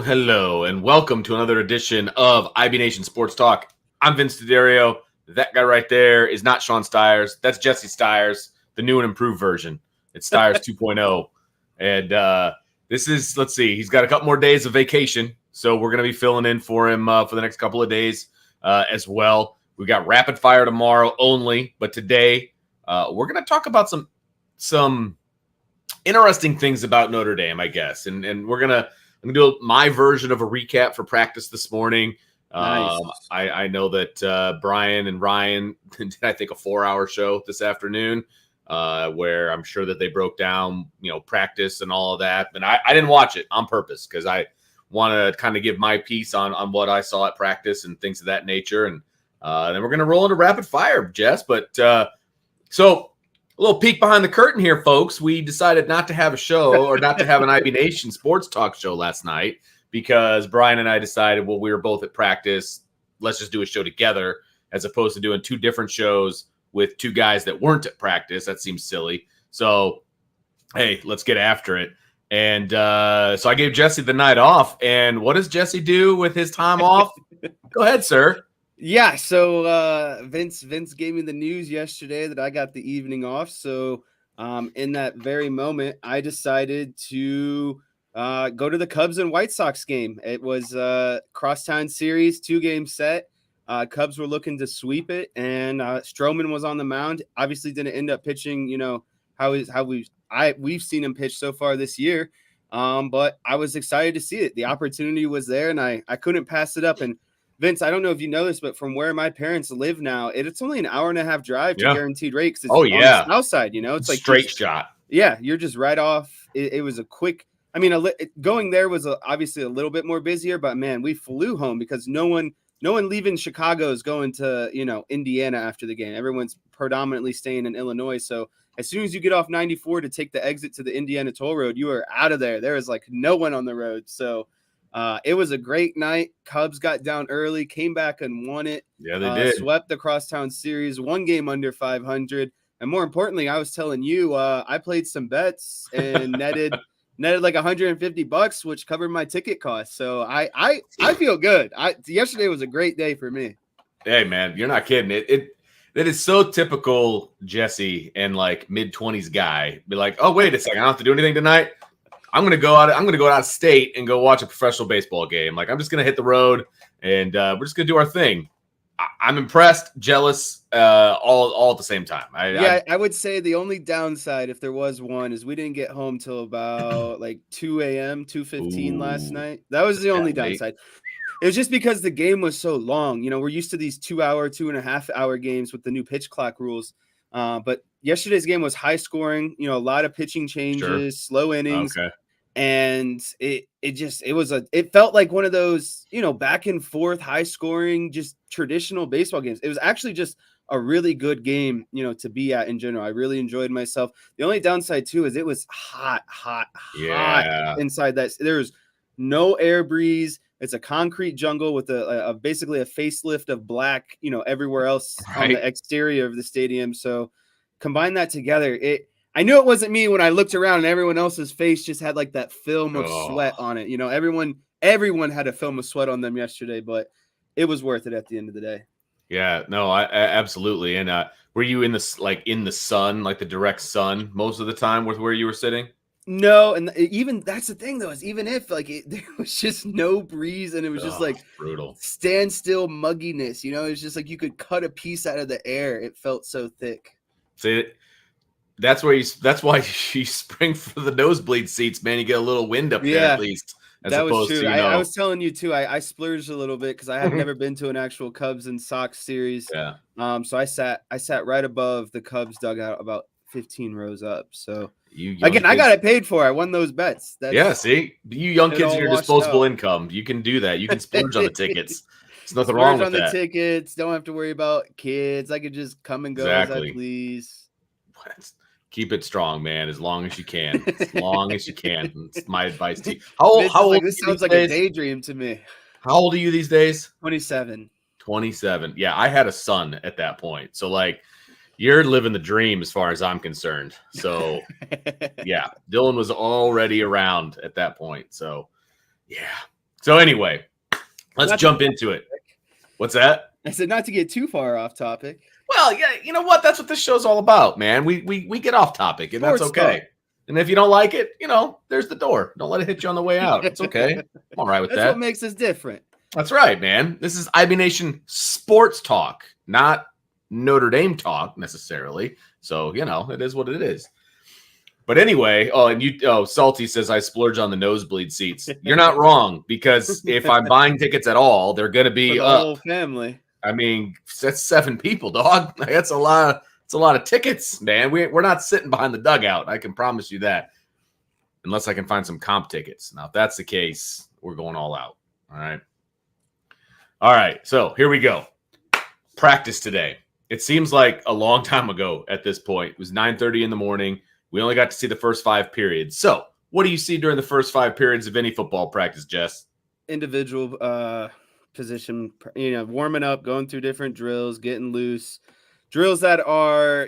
Hello, and welcome to another edition of IB Nation Sports Talk. I'm Vince D'Addario. That guy right there is not Sean Stiers. That's Jesse Stiers, the new and improved version. It's Stiers 2.0. And this is, let's see, he's got a couple more days of vacation, so we're going to be filling in for him for the next couple of days as well. We got rapid fire tomorrow only, but today we're going to talk about some interesting things about Notre Dame, I guess. And I'm gonna do my version of a recap for practice this morning. Nice. I know that Brian and Ryan did, I think, a 4-hour show this afternoon where I'm sure that they broke down, practice and all of that. And I didn't watch it on purpose because I want to kind of give my piece on what I saw at practice and things of that nature. And then we're going to roll into rapid fire, Jess. But so a little peek behind the curtain here, folks. We decided not to have a show or not to have an IB Nation Sports Talk show last night because Brian and I decided, well, we were both at practice. Let's just do a show together as opposed to doing two different shows with two guys that weren't at practice. That seems silly. So, hey, let's get after it. And so I gave Jesse the night off. And what does Jesse do with his time off? Go ahead, sir. Yeah, so Vince gave me the news yesterday that I got the evening off. So in that very moment, I decided to go to the Cubs and White Sox game. It was crosstown series, 2-game set. Cubs were looking to sweep it, and Stroman was on the mound. Obviously, didn't end up pitching. How we've seen him pitch so far this year. But I was excited to see it. The opportunity was there, and I couldn't pass it up. And Vince, I don't know if you know this, but from where my parents live now, it's only an hour and a half drive to Guaranteed Rate. It's on the south side, it's like straight shot. Yeah, you're just right off. It was a quick. I mean, going there was obviously a little bit more busier, but man, we flew home because no one leaving Chicago is going to Indiana after the game. Everyone's predominantly staying in Illinois. So as soon as you get off 94 to take the exit to the Indiana toll road, you are out of there. There is like no one on the road. So. It was a great night. Cubs got down early, came back and won it. Yeah, they did. Swept the crosstown series, one game under 500. And more importantly, I was telling you, I played some bets and netted like $150, which covered my ticket costs. So I feel good. Yesterday was a great day for me. Hey man, you're not kidding. It is so typical Jesse and like mid-20s guy. Be like, oh wait a second, I don't have to do anything tonight. I'm gonna go out of state and go watch a professional baseball game. Like I'm just gonna hit the road and we're just gonna do our thing. I'm impressed, jealous, all at the same time. I would say the only downside, if there was one, is we didn't get home till about like 2 a.m., 2:15 last night. That was the only downside. It was just because the game was so long. We're used to these 2-hour, 2.5-hour games with the new pitch clock rules. But yesterday's game was high scoring, a lot of pitching changes, slow innings. Okay. And it felt like one of those, back and forth, high scoring, just traditional baseball games. It was actually just a really good game, to be at in general. I really enjoyed myself. The only downside too is it was hot inside that. There was no air breeze. It's a concrete jungle with a basically a facelift of black, everywhere else on the exterior of the stadium. So combine that together. I knew it wasn't me when I looked around and everyone else's face just had like that film of sweat on it. Everyone had a film of sweat on them yesterday, but it was worth it at the end of the day. Yeah, no, I absolutely. And were you in the sun, like the direct sun most of the time with where you were sitting? No, and even that's the thing though, is even if there was just no breeze and it was just like brutal standstill mugginess, it's just like you could cut a piece out of the air. It felt so thick. See, that's why you spring for the nosebleed seats, man. You get a little wind up there at least. That was true. I was telling you too. I splurged a little bit because I have never been to an actual Cubs and Sox series. Yeah. So I sat right above the Cubs dugout, about 15 rows up. So I got it paid for. I won those bets. See, you young kids and your disposable income, you can do that. You can splurge on the tickets. There's nothing Splurge wrong with on the that. tickets. Don't have to worry about kids. I could just come and go as I Exactly. please. Keep it strong, man, as long as you can. As long as you can. That's my advice to you. How Vince is old like, are this you sounds these like a days? daydream to me. How old are you these days? 27. 27. Yeah, I had a son at that point. So like you're living the dream as far as I'm concerned. So yeah, Dylan was already around at that point. So yeah. So anyway, let's jump into it. What's that? I said not to get too far off topic. Well, yeah, you know what? That's what this show's all about, man. We get off topic, and that's Sports okay. talk. And if you don't like it, there's the door. Don't let it hit you on the way out. It's okay. I'm all right with That's that. what makes us different. That's right, man. This is IB Nation sports talk, not Notre Dame talk necessarily. So, it is what it is. But anyway, Salty says I splurge on the nosebleed seats. You're not wrong, because if I'm buying tickets at all, they're going to be For the up. whole family. I mean, that's 7 people, dog. That's a lot. It's a lot of tickets, man. We're not sitting behind the dugout. I can promise you that, unless I can find some comp tickets. Now, if that's the case, we're going all out. All right. So here we go. Practice today. It seems like a long time ago at this point. It was 9:30 in the morning. We only got to see the first 5 periods. So what do you see during the first 5 periods of any football practice, Jess? Individual position, warming up, going through different drills, getting loose. Drills that are,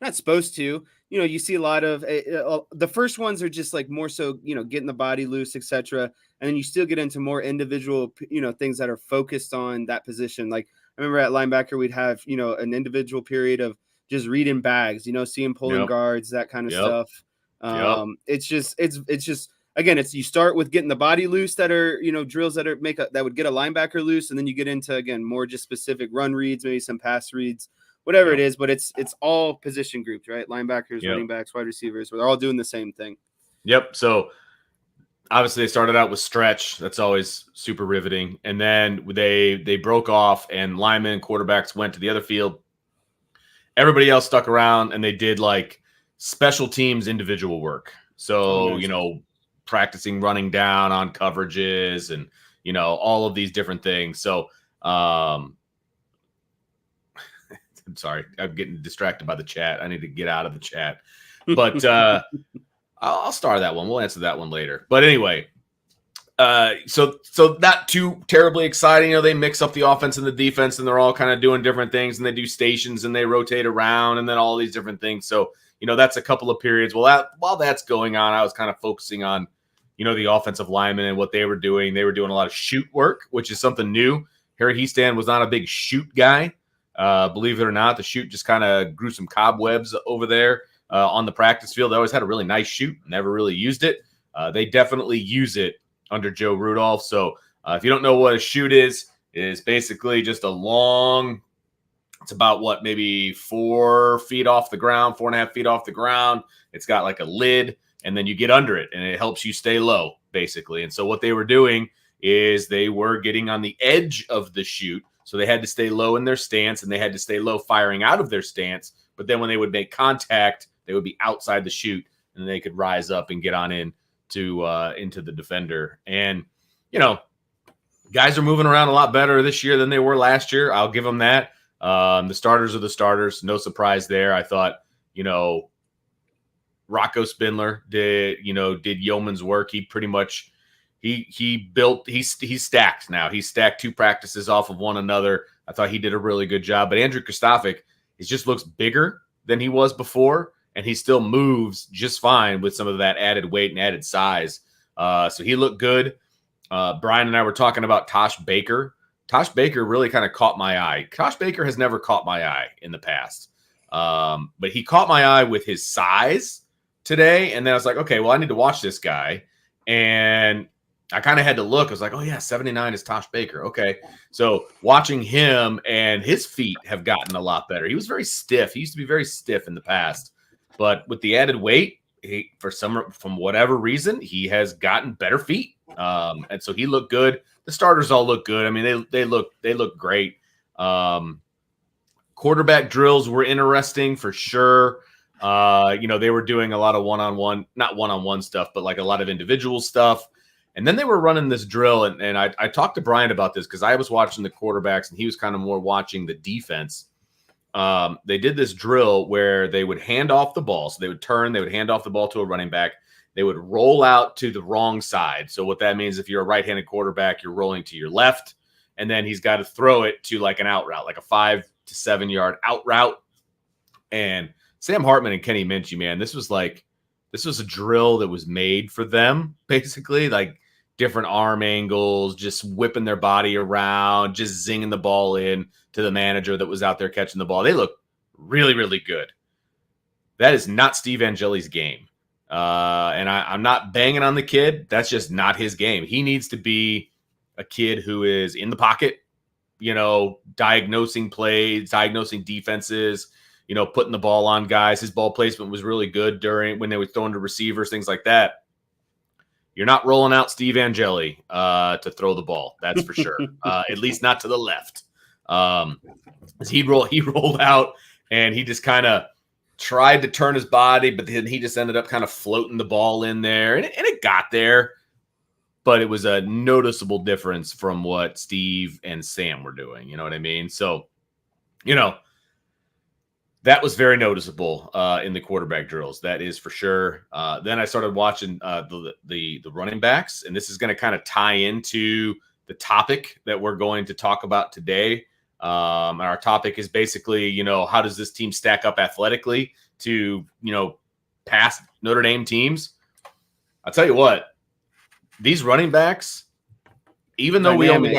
not supposed to. You see a lot of the first ones are just like more so, getting the body loose, etc. And then you still get into more individual, things that are focused on that position. Like I remember at linebacker, we'd have, an individual period of just reading bags, seeing pulling guards, that kind of stuff. It's just again, you start with getting the body loose that are, drills that that would get a linebacker loose. And then you get into, again, more just specific run reads, maybe some pass reads, whatever it is, but it's all position groups, right? Linebackers, running backs, wide receivers, they're all doing the same thing. Yep. So obviously they started out with stretch. That's always super riveting. And then they broke off, and linemen and quarterbacks went to the other field. Everybody else stuck around, and they did like special teams individual work. So, practicing running down on coverages and, all of these different things. So, I'm sorry, I'm getting distracted by the chat. I need to get out of the chat, but I'll star that one. We'll answer that one later. But anyway, so not too terribly exciting. They mix up the offense and the defense, and they're all kind of doing different things, and they do stations and they rotate around, and then all these different things. So, that's a couple of periods. Well, while that's going on, I was kind of focusing on, the offensive linemen and what they were doing. They were doing a lot of shoot work, which is something new. Harry Heastan was not a big shoot guy. Believe it or not, the shoot just kind of grew some cobwebs over there on the practice field. They always had a really nice shoot, never really used it. They definitely use it under Joe Rudolph. So if you don't know what a shoot is basically just a long, it's about maybe 4 feet off the ground, 4.5 feet off the ground. It's got like a lid, and then you get under it, and it helps you stay low, basically. And so what they were doing is they were getting on the edge of the shoot. So they had to stay low in their stance, and they had to stay low firing out of their stance. But then when they would make contact, they would be outside the shoot, and they could rise up and get on in into the defender. And, guys are moving around a lot better this year than they were last year. I'll give them that. The starters are the starters. No surprise there. I thought, Rocco Spindler did yeoman's work. He pretty much he's stacked now. He's stacked 2 practices off of one another. I thought he did a really good job. But Andrew Kostafik, he just looks bigger than he was before, and he still moves just fine with some of that added weight and added size. So he looked good. Brian and I were talking about Tosh Baker. Tosh Baker really kind of caught my eye. Tosh Baker has never caught my eye in the past. But he caught my eye with his size today. And then I was like, okay, well, I need to watch this guy. And I kind of had to look. I was like, oh, yeah, 79 is Tosh Baker. Okay. So watching him, and his feet have gotten a lot better. He was very stiff. He used to be very stiff in the past. But with the added weight, from whatever reason, he has gotten better feet. And so he looked good. The starters all look good. I mean, they look great. Quarterback drills were interesting for sure. They were doing a lot of not one-on-one stuff, but like a lot of individual stuff. And then they were running this drill, and I talked to Brian about this because I was watching the quarterbacks and he was kind of more watching the defense. They did this drill where they would hand off the ball. So they would hand off the ball to a running back. They would roll out to the wrong side. So what that means, if you're a right-handed quarterback, you're rolling to your left, and then he's got to throw it to like an out route, like a 5 to 7 yard out route. And Sam Hartman and Kenny Minchie, man, this was a drill that was made for them, basically, like different arm angles, just whipping their body around, just zinging the ball in to the manager that was out there catching the ball. They look really, really good. That is not Steve Angeli's game. And I'm not banging on the kid. That's just not his game. He needs to be a kid who is in the pocket, diagnosing plays, diagnosing defenses, putting the ball on guys. His ball placement was really good when they were throwing to receivers, things like that. You're not rolling out Steve Angeli to throw the ball. That's for sure. At least not to the left. He rolled out and he just kind of tried to turn his body, but then he just ended up kind of floating the ball in there, and it got there. But it was a noticeable difference from what Steve and Sam were doing. You know what I mean? So, that was very noticeable in the quarterback drills. That is for sure. Then I started watching the running backs, and this is going to kind of tie into the topic that we're going to talk about today. Our topic is basically, how does this team stack up athletically to, past Notre Dame teams? I'll tell you what, these running backs, even though we only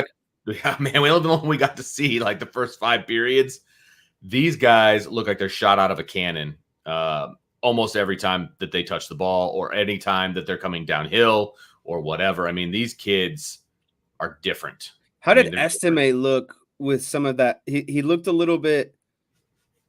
got to see like the first 5 periods, these guys look like they're shot out of a cannon almost every time that they touch the ball or any time that they're coming downhill or whatever. I mean, these kids are different. How did Estime look with some of that? He looked a little bit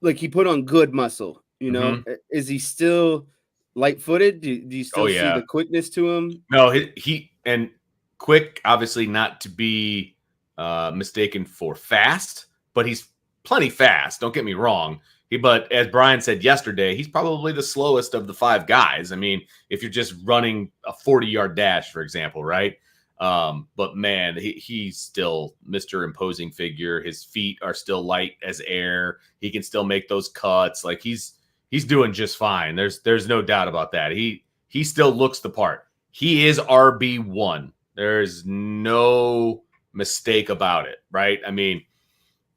like he put on good muscle, Mm-hmm. Is he still light-footed? Do you still see the quickness to him? No, he and quick, obviously not to be mistaken for fast, but he's plenty fast. Don't get me wrong. But as Brian said yesterday, he's probably the slowest of the 5 guys. I mean, if you're just running a 40-yard dash, for example, right? But man, he's still Mr. Imposing figure. His feet are still light as air. He can still make those cuts. Like he's doing just fine. There's no doubt about that. He still looks the part. He is RB1. There's no mistake about it, right? I mean,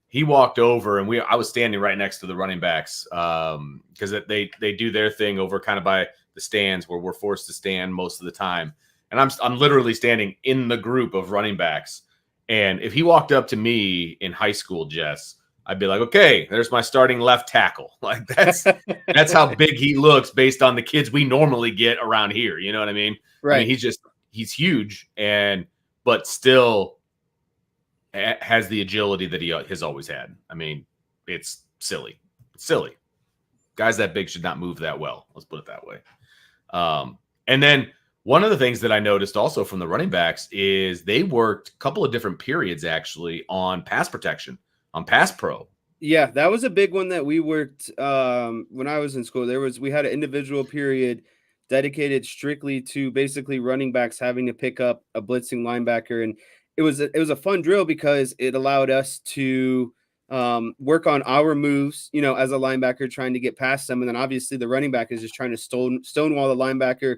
he walked over and I was standing right next to the running backs because they do their thing over kind of by the stands where we're forced to stand most of the time. And I'm literally standing in the group of running backs. And if he walked up to me in high school, Jess, I'd be like, okay, there's my starting left tackle. Like that's how big he looks based on the kids we normally get around here. You know what I mean? Right. I mean, he's huge but still has the agility that he has always had. I mean, it's silly. It's silly. Guys that big should not move that well. Let's put it that way. And then one of the things that I noticed also from the running backs is they worked a couple of different periods actually on pass protection, on pass pro. Yeah, that was a big one that we worked when I was in school. We had an individual period dedicated strictly to basically running backs having to pick up a blitzing linebacker, and it was a fun drill because it allowed us to work on our moves, as a linebacker trying to get past them, and then obviously the running back is just trying to stonewall the linebacker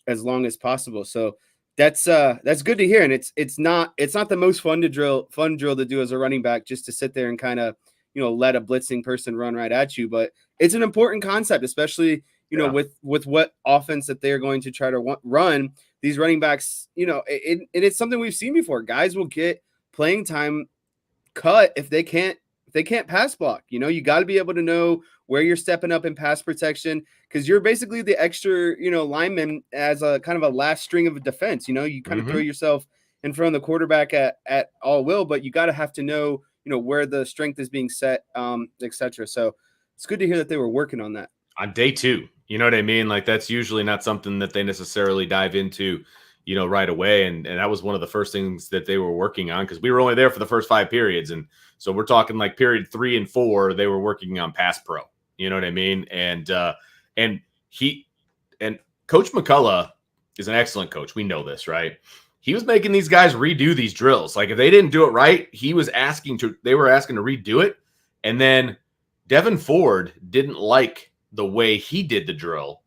as long as possible. So that's good to hear. And it's not the most fun drill to do as a running back, just to sit there and kind of, let a blitzing person run right at you. But it's an important concept, especially, with what offense that they're going to try to run. These running backs, it's something we've seen before. Guys will get playing time cut if they can't pass block. You got to be able to know where you're stepping up in pass protection, because you're basically the extra, lineman as a kind of a last string of a defense. You kind of throw yourself in front of the quarterback at all will, but you got to have to know, where the strength is being set, etc. So it's good to hear that they were working on that on day 2. You know what I mean? Like that's usually not something that they necessarily dive into, right away. And that was one of the first things that they were working on, because we were only there for the first 5 periods. And so we're talking like period 3 and 4, they were working on pass pro. You know what I mean? And Coach McCullough is an excellent coach. We know this, right? He was making these guys redo these drills. Like if they didn't do it right, they were asking to redo it. And then Devin Ford didn't like the way he did the drill.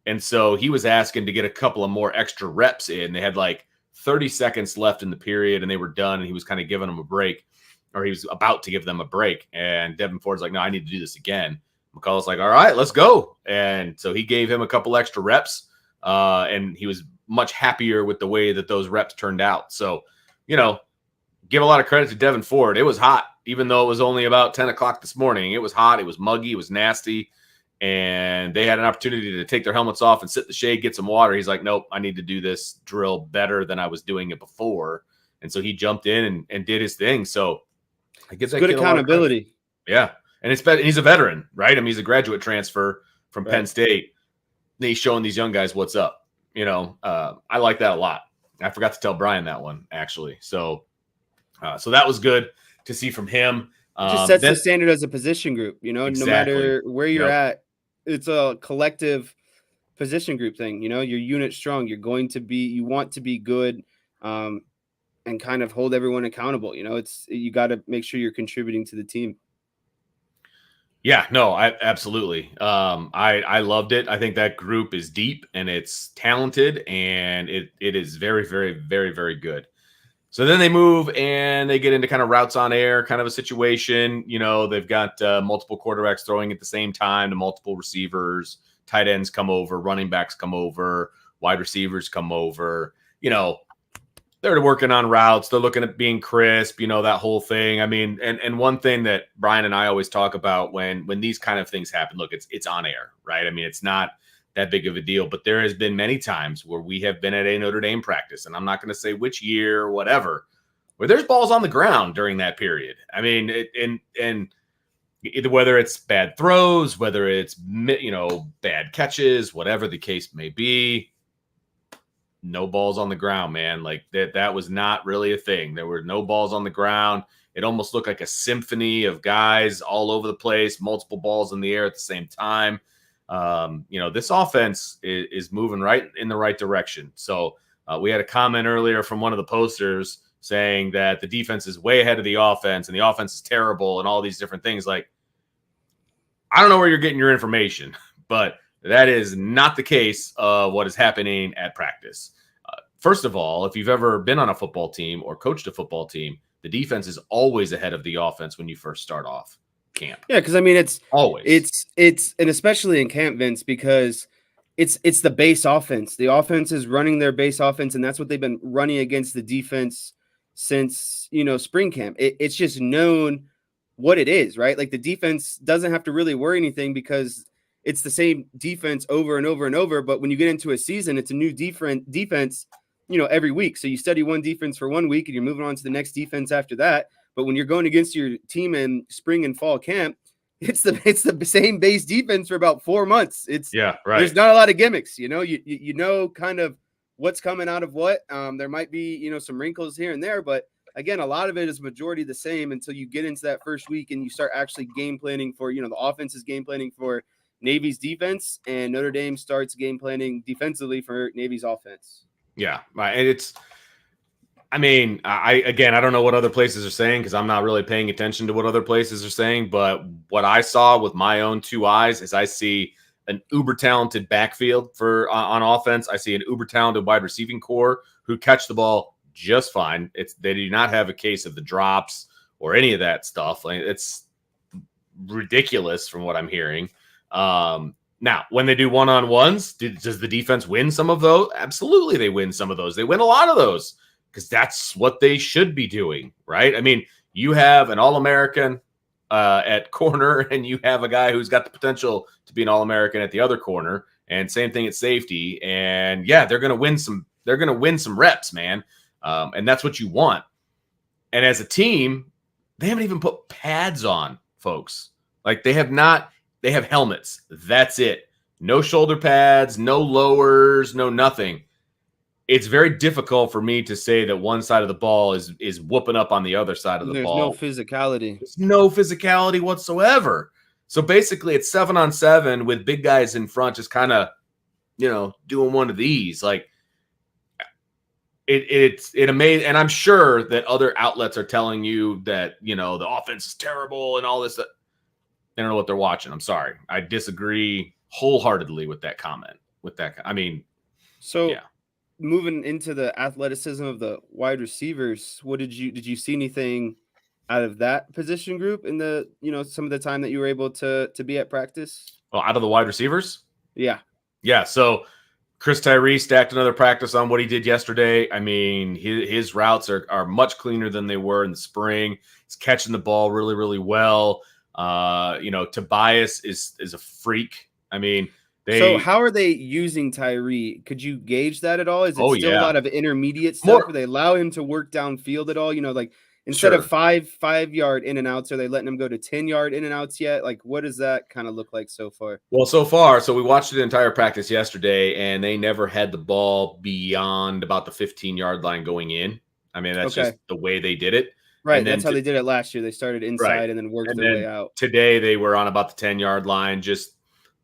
And so he was asking to get a couple of more extra reps in. They had like 30 seconds left in the period and they were done. And he was kind of giving them a break, or he was about to give them a break. And Devin Ford's like, no, I need to do this again. McCullough's like, all right, let's go. And so he gave him a couple extra reps. And he was much happier with the way that those reps turned out. So, give a lot of credit to Devin Ford. It was hot, even though it was only about 10 o'clock this morning. It was hot. It was muggy. It was nasty. And they had an opportunity to take their helmets off and sit in the shade, get some water. He's like, nope, I need to do this drill better than I was doing it before. And so he jumped in and did his thing. So I guess good accountability. Yeah. And he's a veteran, right? I mean, he's a graduate transfer from Penn State. And he's showing these young guys what's up. I like that a lot. I forgot to tell Brian that one, actually. So that was good to see from him. It just sets the standard as a position group, exactly. No matter where you're at, it's a collective position group thing. Your unit strong. You want to be good, and kind of hold everyone accountable. You got to make sure you're contributing to the team. Yeah, no, absolutely. I loved it. I think that group is deep and it's talented and it is very, very, very, very good. So then they move and they get into kind of routes on air kind of a situation. They've got multiple quarterbacks throwing at the same time to multiple receivers. Tight ends come over, running backs come over, wide receivers come over. They're working on routes. They're looking at being crisp, that whole thing. I mean, and one thing that Brian and I always talk about when these kind of things happen, look, it's on air, right? I mean, it's not that big of a deal, but there has been many times where we have been at a Notre Dame practice, and I'm not going to say which year or whatever, where there's balls on the ground during that period. I mean, and whether it's bad throws, whether it's, bad catches, whatever the case may be, no balls on the ground, man. Like that was not really a thing. There were no balls on the ground. It almost looked like a symphony of guys all over the place, multiple balls in the air at the same time. This offense is moving right in the right direction. So we had a comment earlier from one of the posters saying that the defense is way ahead of the offense and the offense is terrible and all these different things. Like, I don't know where you're getting your information, but that is not the case of what is happening at practice. First of all, if you've ever been on a football team or coached a football team, the defense is always ahead of the offense when you first start off camp. Yeah, because I mean, it's always it's and especially in camp, Vince, because it's the base offense. The offense is running their base offense, and that's what they've been running against the defense since spring camp. It's just known what it is, right? Like the defense doesn't have to really worry anything because it's the same defense over and over and over. But when you get into a season, it's a new different defense, every week. So you study one defense for 1 week and you're moving on to the next defense after that. But when you're going against your team in spring and fall camp, it's the same base defense for about 4 months. There's not a lot of gimmicks, you know kind of what's coming out of what. There might be, some wrinkles here and there, but again, a lot of it is majority the same until you get into that first week and you start actually game planning for, the offense is game planning for Navy's defense, and Notre Dame starts game planning defensively for Navy's offense. Yeah. And I don't know what other places are saying because I'm not really paying attention to what other places are saying, but what I saw with my own 2 eyes is I see an uber talented backfield on offense. I see an uber talented wide receiving core who catch the ball just fine. They do not have a case of the drops or any of that stuff. Like, it's ridiculous from what I'm hearing. Now, when they do one-on-ones, does the defense win some of those? Absolutely, they win some of those. They win a lot of those because that's what they should be doing, right? I mean, you have an All-American at corner, and you have a guy who's got the potential to be an All-American at the other corner, and same thing at safety. And yeah, they're going to win some. They're going to win some reps, man, and that's what you want. And as a team, they haven't even put pads on, folks. Like they have not. They have helmets. That's it. No shoulder pads, no lowers, no nothing. It's very difficult for me to say that one side of the ball is whooping up on the other side of the ball. There's no physicality. There's no physicality whatsoever. So basically it's 7-on-7 with big guys in front just kind of, doing one of these. Like it amazed, and I'm sure that other outlets are telling you that the offense is terrible and all this. They don't know what they're watching. I'm sorry, I disagree wholeheartedly with that comment. So Yeah. moving into the athleticism of the wide receivers, what did you see anything out of that position group in the some of the time that you were able to be at practice? Well, out of the wide receivers, Yeah. yeah. So Chris Tyree stacked another practice on what he did yesterday. I mean, his routes are much cleaner than they were in the spring. He's catching the ball really, really well. Tobias is a freak. I mean, So how are they using Tyree? Could you gauge that at all? Is it oh still a yeah, lot of intermediate stuff? more Where they allow him to work downfield at all? Like instead of sure. 5 yard in and outs, are they letting him go to 10 yard in and outs yet? Like what does that kind of look like so far? Well, so far, so we watched the entire practice yesterday, and they never had the ball beyond about the 15-yard line going in. I mean, that's just Okay. the way they did it. Right. And That's then how they did it last year. They started right. inside and then worked And their way then out. today they were on about the 10-yard line, just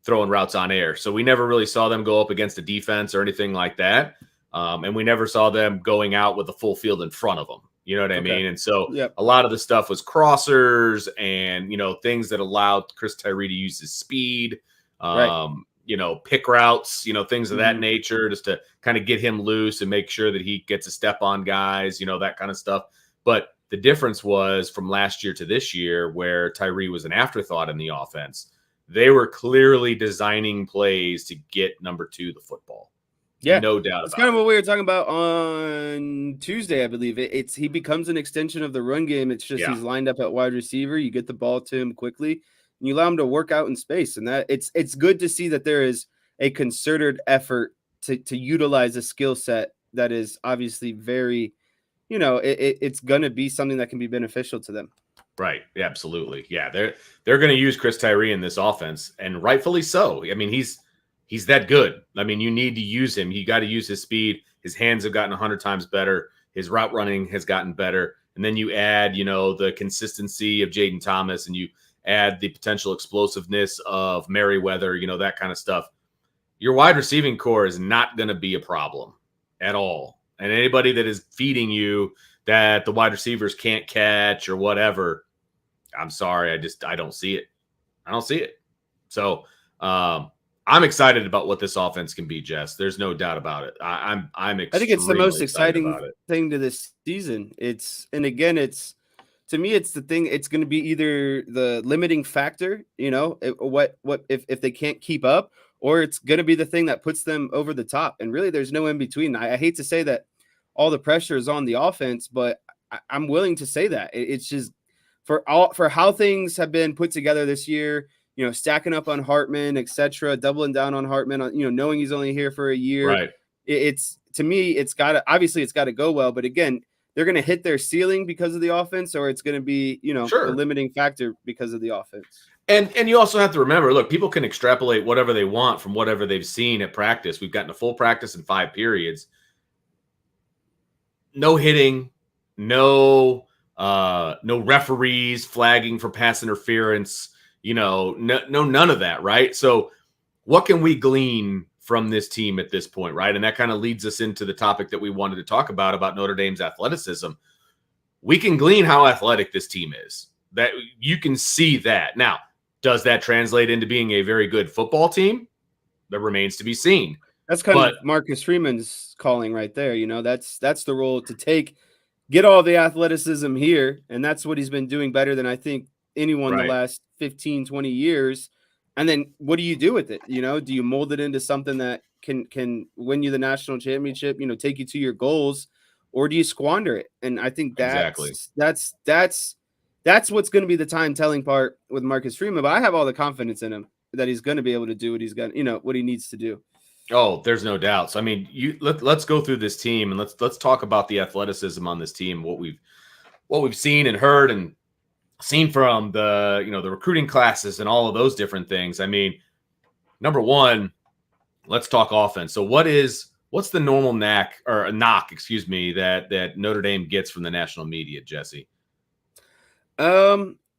throwing routes on air. So we never really saw them go up against a defense or anything like that. And we never saw them going out with the full field in front of them. You know what I Okay. mean? And so Yep. a lot of the stuff was crossers and, things that allowed Chris Tyree to use his speed, Right. pick routes, things of that Mhm. nature, just to kind of get him loose and make sure that he gets a step on guys, that kind of stuff. But the difference was from last year to this year, where Tyree was an afterthought in the offense. They were clearly designing plays to get number 2 the football. Yeah. No doubt That's kind about of it. what we were talking about on Tuesday, I believe. He becomes an extension of the run game. It's just Yeah, he's lined up at wide receiver. You get the ball to him quickly, and you allow him to work out in space. And that it's good to see that there is a concerted effort to utilize a skill set that is obviously very, it's gonna be something that can be beneficial to them. right. Yeah, absolutely. Yeah, they're going to use Chris Tyree in this offense, and rightfully so. I mean, he's that good. I mean, you need to use him. You got to use his speed. His hands have gotten 100 times better. His route running has gotten better. And then you add, the consistency of Jaden Thomas, and you add the potential explosiveness of Merriweather, that kind of stuff. Your wide receiving core is not going to be a problem at all. And anybody that is feeding you that the wide receivers can't catch or whatever, I'm sorry, I don't see it. I don't see it. So I'm excited about what this offense can be, Jess. There's no doubt about it. I'm I think it's the most extremely excited exciting about it. thing to this season. It's to me, it's the thing. It's going to be either the limiting factor, what if they can't keep up, or it's going to be the thing that puts them over the top. And really, there's no in between. I hate to say that all the pressure is on the offense, but I'm willing to say that it's just for how things have been put together this year. Stacking up on Hartman, etc., doubling down on Hartman, knowing he's only here for a year. Right. It's to me, it's got to go well. But again, they're going to hit their ceiling because of the offense, or it's going to be, a Sure. limiting factor because of the offense. And you also have to remember, look, people can extrapolate whatever they want from whatever they've seen at practice. We've gotten a full practice in 5 periods. No hitting, no referees flagging for pass interference, no none of that, right? So what can we glean from this team at this point, right? And that kind of leads us into the topic that we wanted to talk about Notre Dame's athleticism. We can glean how athletic this team is. That you can see that. Now, does that translate into being a very good football team? That remains to be seen. That's kind of Marcus Freeman's calling right there. That's the role to get all the athleticism here. And that's what he's been doing better than I think anyone the last 15, 20 years. And then what do you do with it? Do you mold it into something that can win you the national championship, take you to your goals, or do you squander it? And I think that's what's going to be the time telling part with Marcus Freeman. But I have all the confidence in him that he's going to be able to do what he's got, what he needs to do. Oh, there's no doubt. So, I mean, let's go through this team and let's talk about the athleticism on this team, what we've seen and heard and seen from the recruiting classes and all of those different things. I mean, number one, let's talk offense. So what's the normal knock that Notre Dame gets from the national media, Jesse?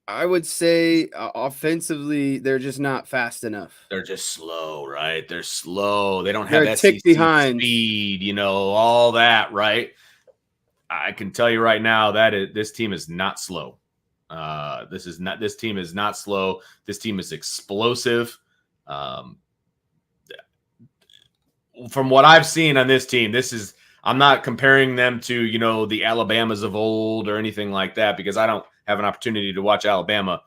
I would say offensively, they're just not fast enough. They're just slow, right? They're slow. They don't They're have a tick SEC behind. speed, all that, right? I can tell you right now that this team is not slow. This team is not slow. This team is explosive. Um, from what I've seen on this team, I'm not comparing them to, the Alabamas of old or anything like that, because I don't have an opportunity to watch Alabama,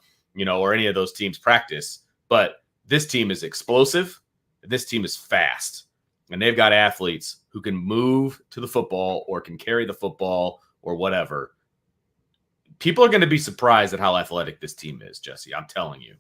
or any of those teams practice. But this team is explosive. This team is fast. And they've got athletes who can move to the football or can carry the football or whatever. People are going to be surprised at how athletic this team is, Jesse. I'm telling you.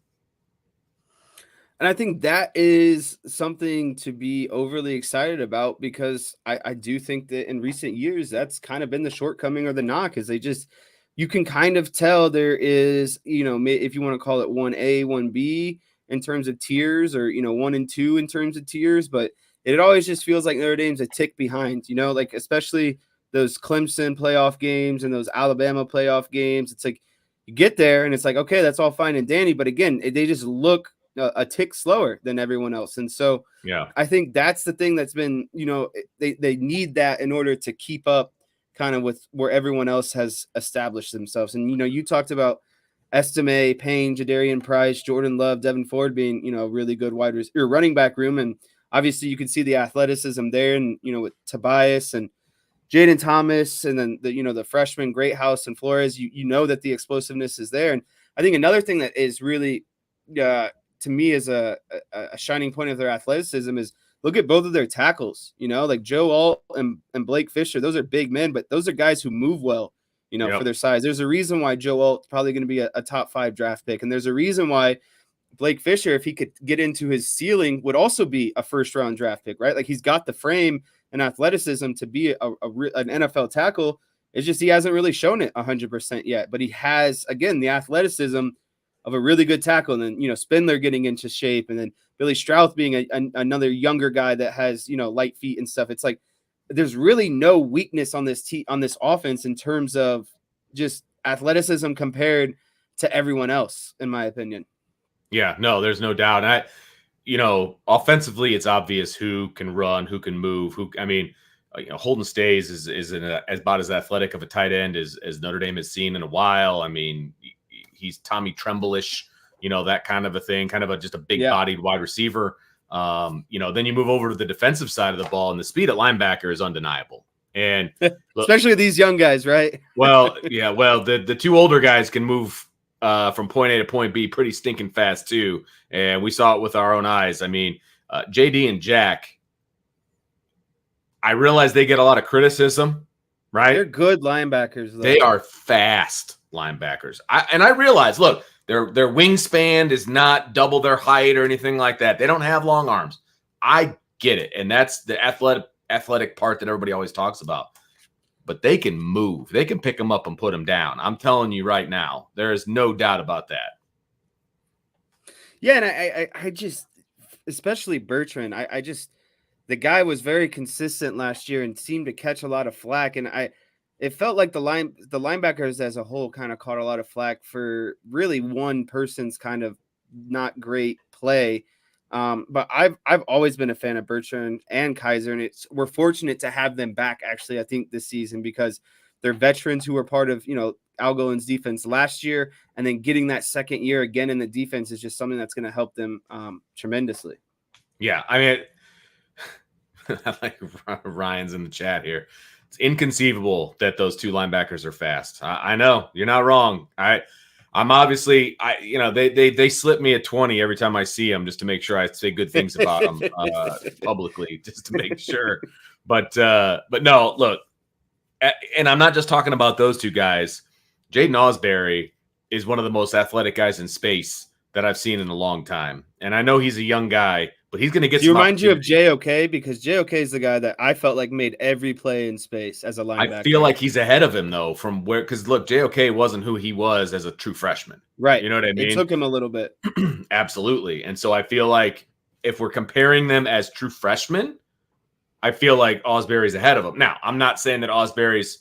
And I think that is something to be overly excited about, because I do think that in recent years, that's kind of been the shortcoming or the knock, is you can kind of tell there is, if you want to call it 1A, 1B in terms of tiers, or, 1 and 2 in terms of tiers, but it always just feels like Notre Dame's a tick behind, like especially those Clemson playoff games and those Alabama playoff games. It's like you get there and it's like, okay, that's all fine and dandy. But again, they just look a tick slower than everyone else. And so Yeah. I think that's the thing that's been, they need that in order to keep up kind of with where everyone else has established themselves. And, you talked about Estime, Payne, Jadarian Price, Jordan Love, Devin Ford being, really good running back room. And obviously you can see the athleticism there, and, with Tobias and Jaden Thomas, and then the freshman Greathouse and Flores, you know that the explosiveness is there. And I think another thing that is really, to me, is a shining point of their athleticism is look at both of their tackles. Like Joe Alt and Blake Fisher, those are big men, but those are guys who move well, Yep. for their size. There's a reason why Joe Alt is probably going to be a top 5 draft pick, and there's a reason why Blake Fisher, if he could get into his ceiling, would also be a first-round draft pick, right? Like he's got the frame and athleticism to be an NFL tackle. It's just he hasn't really shown it 100% yet, but he has, again, the athleticism of a really good tackle. And then, Spindler getting into shape, and then Billy Strouth being another younger guy that has, light feet and stuff. It's like there's really no weakness on this offense in terms of just athleticism compared to everyone else, in my opinion. Yeah, no, there's no doubt. And offensively, it's obvious who can run, who can move, Holden Stays is about as athletic of a tight end as Notre Dame has seen in a while. I mean, he's Tommy Tremble-ish, that kind of a thing, kind of just a big-bodied wide receiver. Then you move over to the defensive side of the ball, and the speed at linebacker is undeniable. And especially these young guys, right? The two older guys can move from point A to point B pretty stinking fast too. And we saw it with our own eyes. I mean, JD and Jack, I realize they get a lot of criticism, right? They're good linebackers, though. They are fast linebackers. I realize, look, their wingspan is not double their height or anything like that. They don't have long arms. I get it. And that's the athletic part that everybody always talks about. But they can move. They can pick them up and put them down. I'm telling you right now, there is no doubt about that. Yeah, and I just, especially Bertrand, the guy was very consistent last year and seemed to catch a lot of flack. And it felt like the linebackers as a whole kind of caught a lot of flack for really one person's kind of not great play. But I've always been a fan of Bertrand and Kaiser, and we're fortunate to have them back, actually, I think, this season, because they're veterans who were part of, Al Golin's defense last year, and then getting that second year again in the defense is just something that's going to help them tremendously. Yeah, I mean, I like Ryan's in the chat here. It's inconceivable that those two linebackers are fast. I know you're not wrong. I'm obviously, they slip me a 20 every time I see them, just to make sure I say good things about them publicly, just to make sure. But no, look, and I'm not just talking about those two guys. Jaden Ausberry is one of the most athletic guys in space that I've seen in a long time. And I know he's a young guy, but he's going to get. Do you remind you of JOK? Because JOK is the guy that I felt like made every play in space as a linebacker. I feel like he's ahead of him, though, because look, JOK wasn't who he was as a true freshman. Right. You know what I mean? It took him a little bit. Absolutely. And so I feel like if we're comparing them as true freshmen, I feel like Ausberry's ahead of him. Now, I'm not saying that Ausberry's,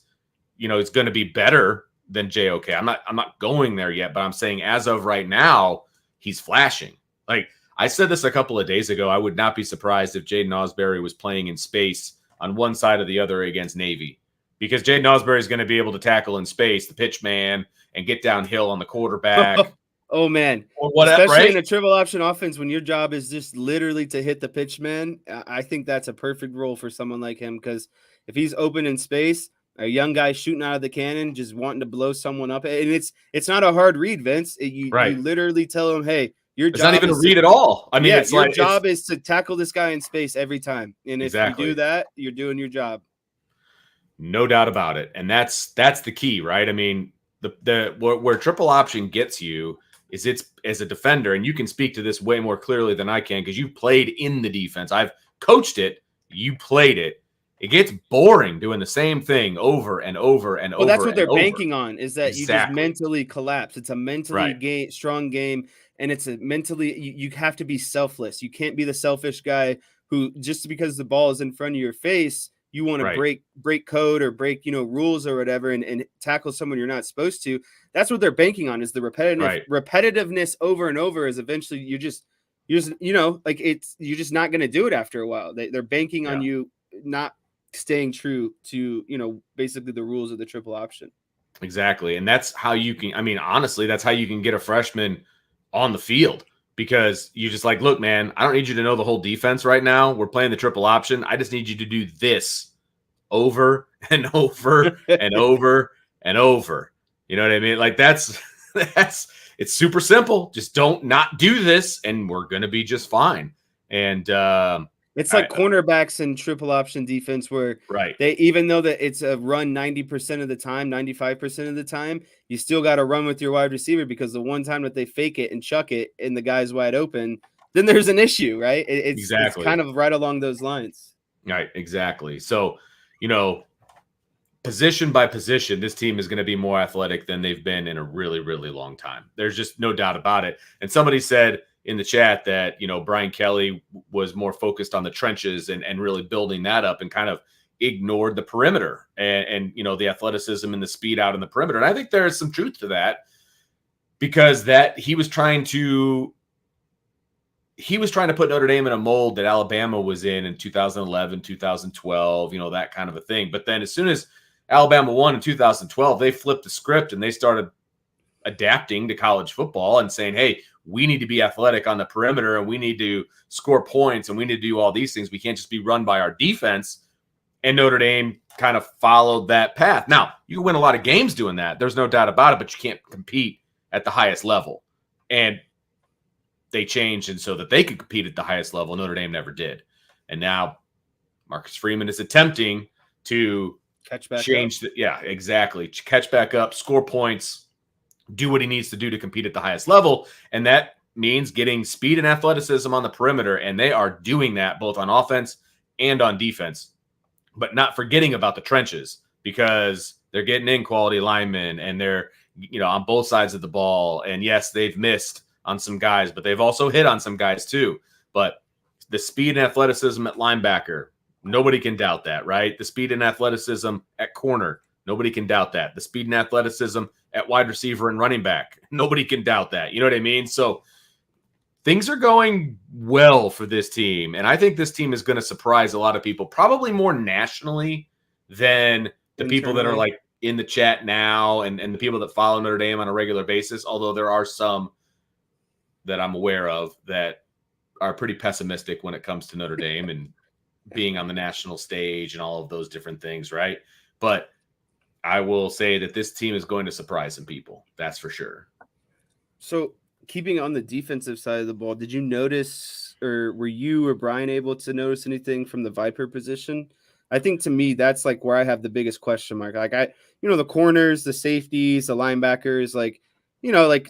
is going to be better than JOK. I'm not going there yet, but I'm saying as of right now, he's flashing. Like I said this a couple of days ago, I would not be surprised if Jaden Osbury was playing in space on one side or the other against Navy, because Jaden Osbury is going to be able to tackle in space, the pitch man, and get downhill on the quarterback. Oh man, or whatever, especially right? in a triple option offense when your job is just literally to hit the pitch man. I think that's a perfect role for someone like him, because if he's open in space, a young guy shooting out of the cannon, just wanting to blow someone up, and it's not a hard read, Vince. You literally tell him, hey, your It's job not even is a read at all. I mean, it's your like job is to tackle this guy in space every time, and if you do that, you're doing your job. No doubt about it, and that's the key, right? I mean, where triple option gets you is it's as a defender, and you can speak to this way more clearly than I can because you've played in the defense. I've coached it, you played it. It gets boring doing the same thing over and over and over. Well, that's what they're over. banking on, is that you just mentally collapse. It's a mentally strong game, and it's a mentally you have to be selfless. You can't be the selfish guy who, just because the ball is in front of your face, you want to break code or break rules or whatever, and tackle someone you're not supposed to. That's what they're banking on, is the repetitiveness over and over. Is eventually you're just like you're just not going to do it after a while. They're banking on you not staying true to basically the rules of the triple option. Exactly. And that's how you can, I mean, honestly, that's how you can get a freshman on the field, because you just like, look, man, I don't need you to know the whole defense right now. We're playing the triple option. I just need you to do this over and over and over and over. You know what I mean? Like that's it's super simple. Just don't not do this and we're going to be just fine. And it's like cornerbacks in triple option defense, where they, even though that it's a run 90% of the time, 95% of the time, you still got to run with your wide receiver, because the one time that they fake it and chuck it and the guy's wide open, then there's an issue, right? It's kind of right along those lines. Right, exactly. So, position by position, this team is going to be more athletic than they've been in a really, really long time. There's just no doubt about it. And somebody said in the chat that, Brian Kelly was more focused on the trenches and really building that up, and kind of ignored the perimeter and the athleticism and the speed out in the perimeter. And I think there is some truth to that, because that he was trying to put Notre Dame in a mold that Alabama was in 2011, 2012, that kind of a thing. But then as soon as Alabama won in 2012, they flipped the script and they started adapting to college football and saying, hey, we need to be athletic on the perimeter, and we need to score points, and we need to do all these things. We can't just be run by our defense. And Notre Dame kind of followed that path. Now, you can win a lot of games doing that. There's no doubt about it, but you can't compete at the highest level. And they changed, and so that they could compete at the highest level, Notre Dame never did. And now Marcus Freeman is attempting to catch back change up. Exactly. Catch back up, score points, do what he needs to do to compete at the highest level. And that means getting speed and athleticism on the perimeter. And they are doing that both on offense and on defense, but not forgetting about the trenches, because they're getting in quality linemen, and they're, on both sides of the ball. And yes, they've missed on some guys, but they've also hit on some guys too. But the speed and athleticism at linebacker, nobody can doubt that, right? The speed and athleticism at corner, nobody can doubt that. The speed and athleticism at wide receiver and running back, nobody can doubt that. You know what I mean? So things are going well for this team. And I think this team is going to surprise a lot of people, probably more nationally than the people that are like in the chat now and the people that follow Notre Dame on a regular basis. Although there are some that I'm aware of that are pretty pessimistic when it comes to Notre Dame and being on the national stage and all of those different things, right? But I will say that this team is going to surprise some people. That's for sure. So keeping on the defensive side of the ball, did you notice, or were you or Brian able to notice anything from the Viper position? I think to me, that's like where I have the biggest question mark. Like the corners, the safeties, the linebackers, like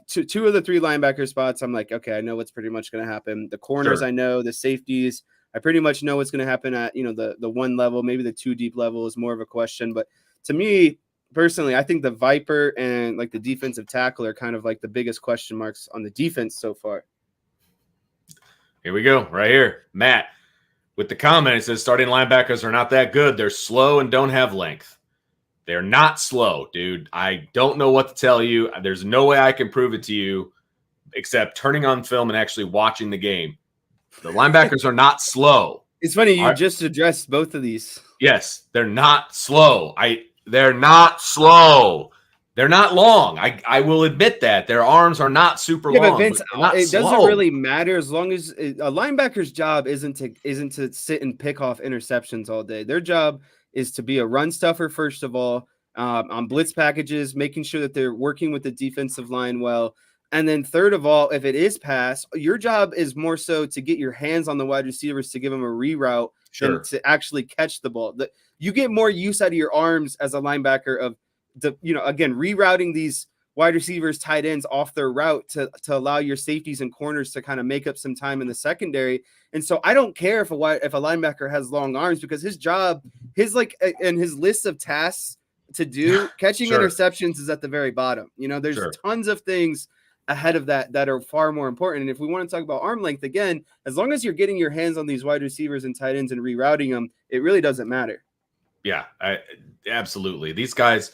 two of the three linebacker spots, I'm like, okay, I know what's pretty much going to happen. The corners, I know. The safeties, I pretty much know what's going to happen at, the one level. Maybe the two deep level is more of a question. But to me, personally, I think the Viper and like the defensive tackle are kind of like the biggest question marks on the defense so far. Here we go, right here. Matt, with the comment, it says starting linebackers are not that good. They're slow and don't have length. They're not slow, dude. I don't know what to tell you. There's no way I can prove it to you except turning on film and actually watching the game. The linebackers are not slow. It's funny you just addressed both of these. Yes, they're not slow. They're not slow. They're not long. I will admit that their arms are not super long. But Vince, it doesn't really matter as long as a linebacker's job isn't to sit and pick off interceptions all day. Their job is to be a run stuffer first of all, on blitz packages, making sure that they're working with the defensive line well. And then third of all, if it is pass, your job is more so to get your hands on the wide receivers to give them a reroute than to actually catch the ball. You get more use out of your arms as a linebacker of again, rerouting these wide receivers, tight ends off their route to allow your safeties and corners to kind of make up some time in the secondary. And so I don't care if a linebacker has long arms, because his job, his list of tasks to do, catching interceptions is at the very bottom. There's tons of things ahead of that are far more important. And if we want to talk about arm length again, as long as you're getting your hands on these wide receivers and tight ends and rerouting them, it really doesn't matter. Yeah, absolutely. These guys,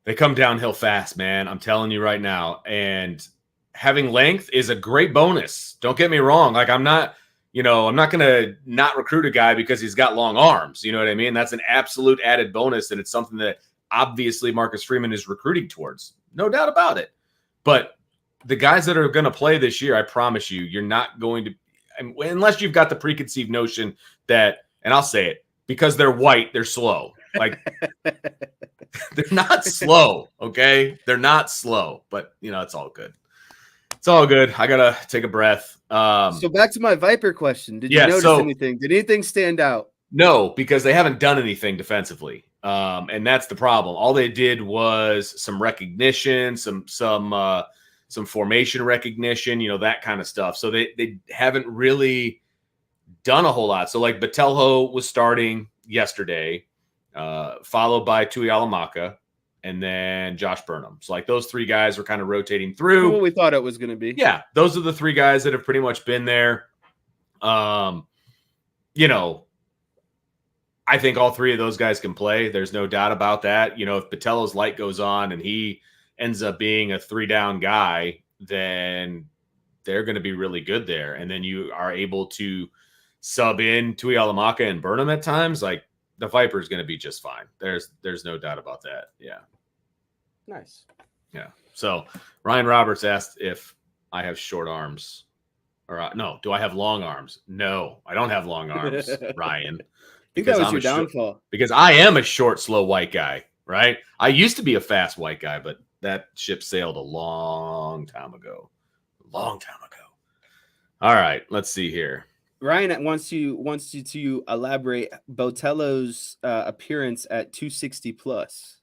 they come downhill fast, man. I'm telling you right now. And having length is a great bonus. Don't get me wrong. Like, I'm not going to not recruit a guy because he's got long arms. You know what I mean? That's an absolute added bonus. And it's something that obviously Marcus Freeman is recruiting towards. No doubt about it. But the guys that are going to play this year, I promise you, you're not going to, unless you've got the preconceived notion that, and I'll say it, because they're white, they're slow. Like, they're not slow, okay? They're not slow, but, it's all good. It's all good. I got to take a breath. So back to my Viper question. Did you notice anything? Did anything stand out? No, because they haven't done anything defensively. And that's the problem. All they did was some recognition, some formation recognition, that kind of stuff. So they haven't really done a whole lot. So like Botelho was starting yesterday, followed by Tui Alamaka, and then Josh Burnham. So like those three guys were kind of rotating through. What we thought it was going to be. Yeah, those are the three guys that have pretty much been there. I think all three of those guys can play. There's no doubt about that. If Botelho's light goes on and he ends up being a 3-down guy, then they're going to be really good there. And then you are able to sub in Tui Alamaka and Burnham at times. Like, the Viper is going to be just fine. There's no doubt about that. Yeah. Nice. Yeah. So Ryan Roberts asked if I have short arms, or no, do I have long arms? No, I don't have long arms, Ryan. I think that was your downfall. Because I am a short, slow white guy, right? I used to be a fast white guy, but that ship sailed a long time ago. All right, let's see here. Ryan wants you to elaborate Botelho's appearance at 260 plus.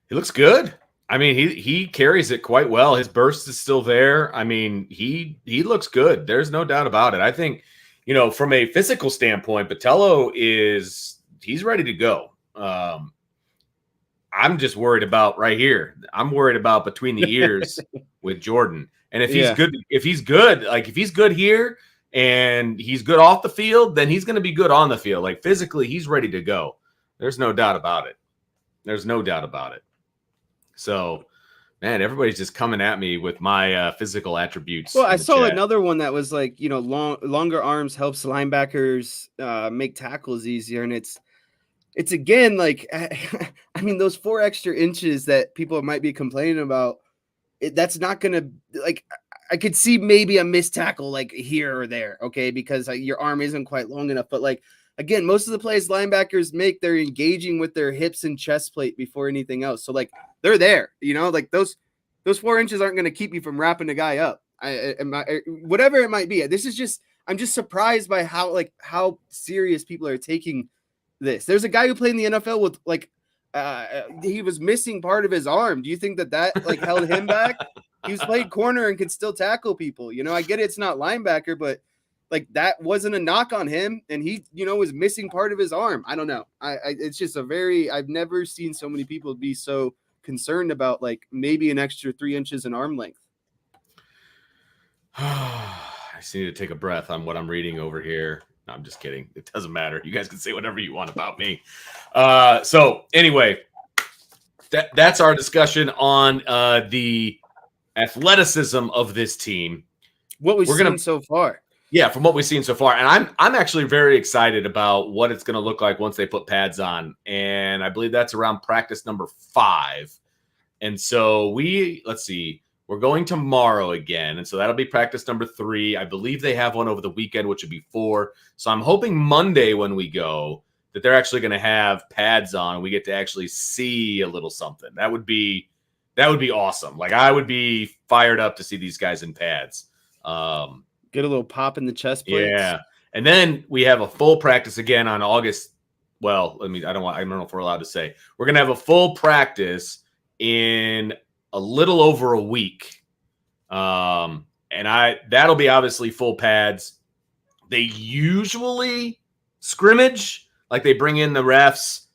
He looks good. I mean, he carries it quite well. His burst is still there. I mean, he looks good. There's no doubt about it. I think, from a physical standpoint, Botelho he's ready to go. I'm just worried about right here. I'm worried about between the ears with Jordan. And if he's good here and he's good off the field, then he's going to be good on the field. Like, physically, he's ready to go. There's no doubt about it. So, man, everybody's just coming at me with my physical attributes. Well, I saw another one that was like, longer arms helps linebackers make tackles easier. And it's again, like, I mean, those 4 extra inches that people might be complaining about, that's not going to, like, I could see maybe a missed tackle like here or there, okay, because your arm isn't quite long enough. But like, again, most of the plays linebackers make, they're engaging with their hips and chest plate before anything else. So like, they're there, like those 4 inches aren't going to keep you from wrapping a guy up. Whatever it might be. I'm just surprised by how serious people are taking this. There's a guy who played in the NFL with like, he was missing part of his arm. Do you think that like held him back? He was playing corner and could still tackle people. I get it's not linebacker, but like that wasn't a knock on him. And he, was missing part of his arm. I don't know. It's just I've never seen so many people be so concerned about like maybe an extra 3 inches in arm length. I just need to take a breath on what I'm reading over here. No, I'm just kidding. It doesn't matter. You guys can say whatever you want about me. So anyway, that's our discussion on the athleticism of this team. What we've seen so far. Yeah, from what we've seen so far. And I'm actually very excited about what it's going to look like once they put pads on. And I believe that's around practice number 5. And so let's see, we're going tomorrow again. And so that'll be practice number 3. I believe they have one over the weekend, which would be 4. So I'm hoping Monday when we go that they're actually going to have pads on. And we get to actually see a little something. That would be awesome. Like, I would be fired up to see these guys in pads. Get a little pop in the chest plates. Yeah. And then we have a full practice again on August. Well, I don't know if we're allowed to say. We're going to have a full practice in a little over a week. And that'll be obviously full pads. They usually scrimmage, like they bring in the refs,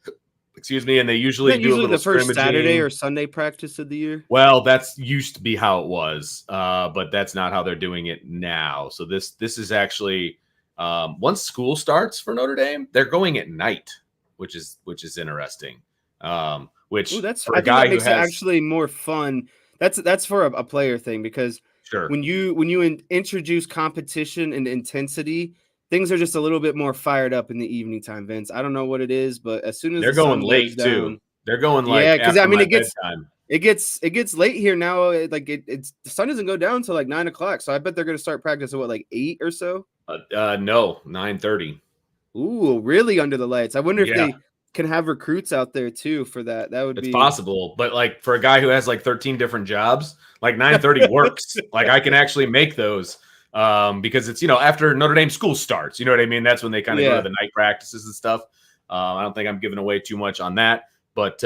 and they usually do a little the first scrimmaging. Saturday or Sunday practice of the year. Well, that's used to be how it was, but that's not how they're doing it now. So this is actually once school starts for Notre Dame, they're going at night, which is interesting. That's for a guy that makes it actually more fun. That's for a player thing, because when you introduce competition and intensity, things are just a little bit more fired up in the evening time, Vince. I don't know what it is, but as soon as they're going late too, they're going because it gets late here now. Like the sun doesn't go down until like 9 o'clock, so I bet they're going to start practice at like 8 or so. No, 9:30. Ooh, really under the lights. I wonder if they can have recruits out there too for that. That would be possible, but like for a guy who has like 13 different jobs, like 9:30 works. Like I can actually make those. Because it's, after Notre Dame school starts, you know what I mean? That's when they kind of go to the night practices and stuff. I don't think I'm giving away too much on that, but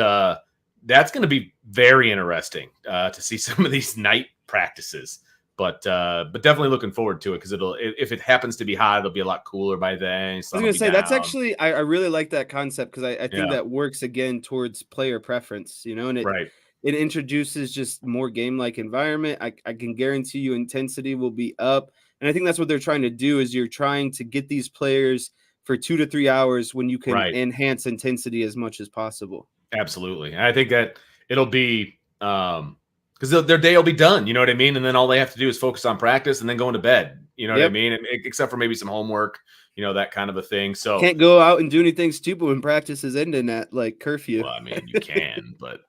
that's going to be very interesting to see some of these night practices. But definitely looking forward to it, because if it happens to be hot, it'll be a lot cooler by then. I was going to say that's actually I really like that concept, because I think that works again towards player preference, and it introduces just more game-like environment. I can guarantee you intensity will be up. And I think that's what they're trying to do, is you're trying to get these players for 2 to 3 hours when you can enhance intensity as much as possible. Absolutely. And I think that it'll be because their day will be done. You know what I mean? And then all they have to do is focus on practice and then going to bed. You know what I mean? Except for maybe some homework, that kind of a thing. So can't go out and do anything stupid when practice is ending at like curfew. Well, I mean, you can, but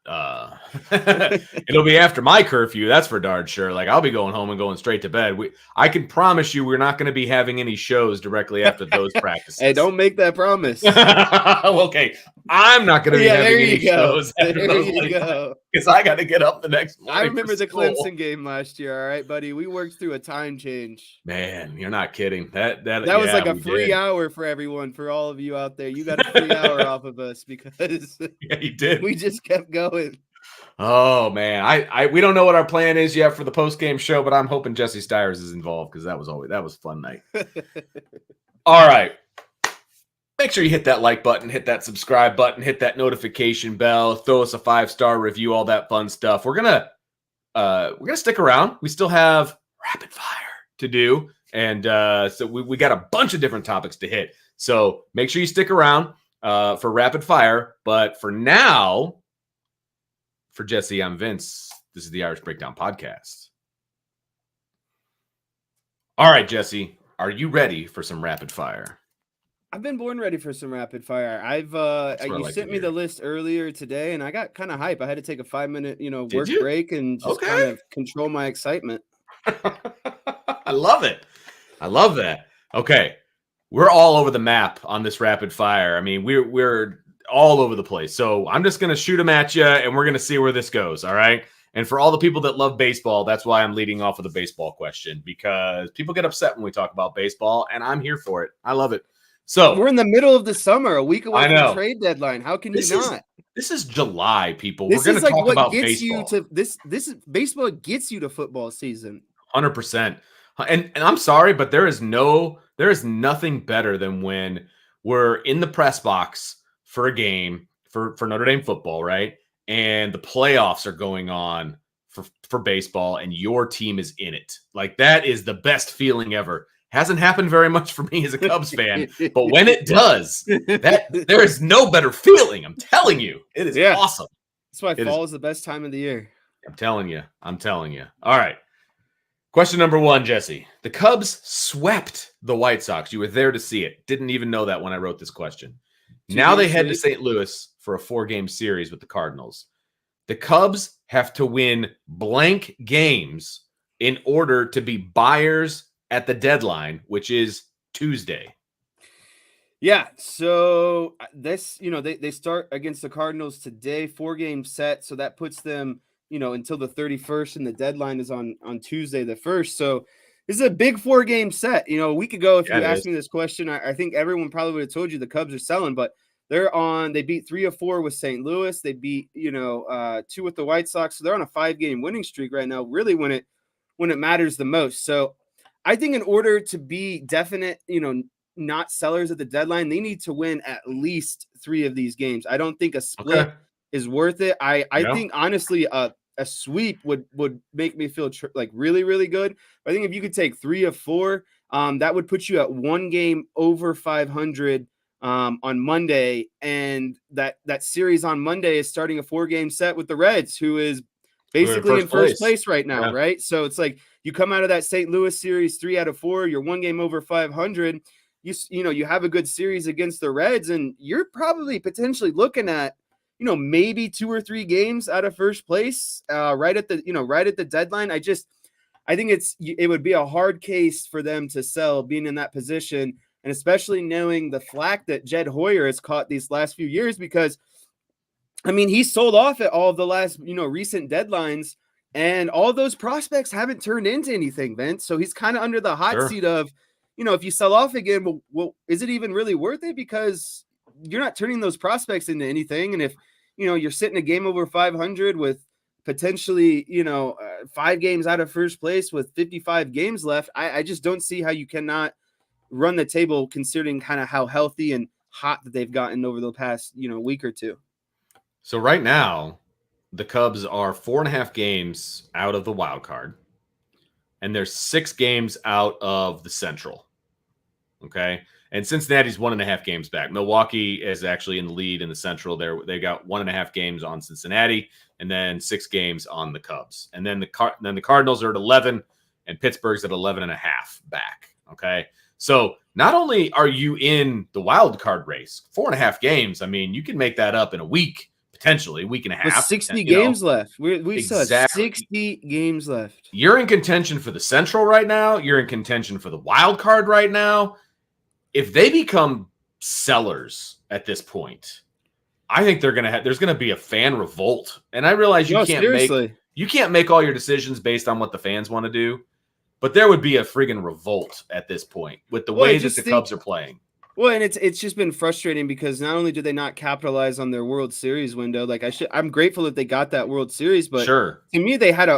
it'll be after my curfew. That's for darn sure. Like, I'll be going home and going straight to bed. I can promise you, we're not going to be having any shows directly after those practices. Hey, don't make that promise. Okay, I'm not going to be having any shows. There you go. Because I got to get up the next morning. I remember the Clemson game last year. All right, buddy, we worked through a time change. Man, you're not kidding. That was like a free hour for everyone. For all of you out there, you got a free hour off of us, because you did. We just kept going. Oh man, we don't know what our plan is yet for the post game show, but I'm hoping Jesse Stiers is involved, because that was a fun night. All right. Make sure you hit that like button, hit that subscribe button, hit that notification bell, throw us a 5-star review, all that fun stuff. We're gonna stick around. We still have rapid fire to do, and so we got a bunch of different topics to hit. So make sure you stick around for rapid fire. But for now, for Jesse, I'm Vince. This is the Irish Breakdown Podcast. All right, Jesse, are you ready for some rapid fire? I've been born ready for some rapid fire. You sent me the list earlier today, and I got kind of hype. I had to take a 5-minute, work break and just kind of control my excitement. I love it. I love that. Okay. We're all over the map on this rapid fire. I mean, we're all over the place. So I'm just going to shoot them at you, and we're going to see where this goes. All right. And for all the people that love baseball, that's why I'm leading off with a baseball question, because people get upset when we talk about baseball, and I'm here for it. I love it. So we're in the middle of the summer, a week away from the trade deadline. How can you not? This is July, people. We're going to talk about baseball. This is baseball gets you to football season. 100%. And I'm sorry, but there is nothing better than when we're in the press box for a game for Notre Dame football, right? And the playoffs are going on for baseball, and your team is in it. Like, that is the best feeling ever. Hasn't happened very much for me as a Cubs fan, but when it does, there is no better feeling. I'm telling you, it is awesome. That's why It fall is. is the best time of the year. I'm telling you. I'm telling you. All right. Question number 1, Jesse. The Cubs swept the White Sox. You were there to see it. Didn't even know that when I wrote this question. Now Two-game they head to sweep. St. Louis for a 4-game series with the Cardinals. The Cubs have to win blank games in order to be buyers at the deadline, which is Tuesday. Yeah, so this, they start against the Cardinals today, 4-game set, so that puts them, until the 31st, and the deadline is on Tuesday the 1st. So this is a big 4-game set. A week ago, if Yeah, you it asked is. me this question, I think everyone probably would have told you the Cubs are selling, but they beat 3 of 4 with St. Louis. They beat, 2 with the White Sox. So they're on a 5-game winning streak right now, really when it matters the most. So I think in order to be definite, not sellers at the deadline, they need to win at least 3 of these games. I don't think a split Okay. is worth it. I Yeah. think honestly a sweep would make me feel like really, really good. But I think if you could take 3 of 4, that would put you at 1 game over 500 on Monday, and that series on Monday is starting a 4-game set with the Reds, who is We're in basically in first first place. place right now, Yeah. right? So it's like you come out of that St. Louis series 3 out of 4, you're 1 game over 500. You have a good series against the Reds, and you're probably potentially looking at maybe 2 or 3 games out of first place right at the deadline. I think it would be a hard case for them to sell being in that position, and especially knowing the flack that Jed Hoyer has caught these last few years, because he sold off at all of the last, recent deadlines, and all of those prospects haven't turned into anything, Vince. So he's kind of under the hot Sure. seat of, if you sell off again, well, is it even really worth it? Because you're not turning those prospects into anything. And if, you're sitting a game over 500 with potentially, 5 games out of first place with 55 games left, I just don't see how you cannot run the table considering kind of how healthy and hot that they've gotten over the past, week or two. So right now, the Cubs are 4.5 games out of the wild card, and they're 6 games out of the Central. Okay. And Cincinnati's 1.5 games back. Milwaukee is actually in the lead in the Central. They got 1.5 games on Cincinnati, and then 6 games on the Cubs. And then the Cardinals are at 11, and Pittsburgh's at 11.5 back. Okay. So not only are you in the wild card race, 4.5 games. I mean, you can make that up in a week, potentially a week and a With half. 60 games left. We still have Exactly. 60 games left. You're in contention for the Central right now. You're in contention for the wild card right now. If they become sellers at this point, I think there's going to be a fan revolt. And I realize you can't make all your decisions based on what the fans want to do, but there would be a friggin' revolt at this point with the way that the Cubs are playing. Well, and it's just been frustrating because not only did they not capitalize on their World Series window, like I'm grateful that they got that World Series, but sure, to me they had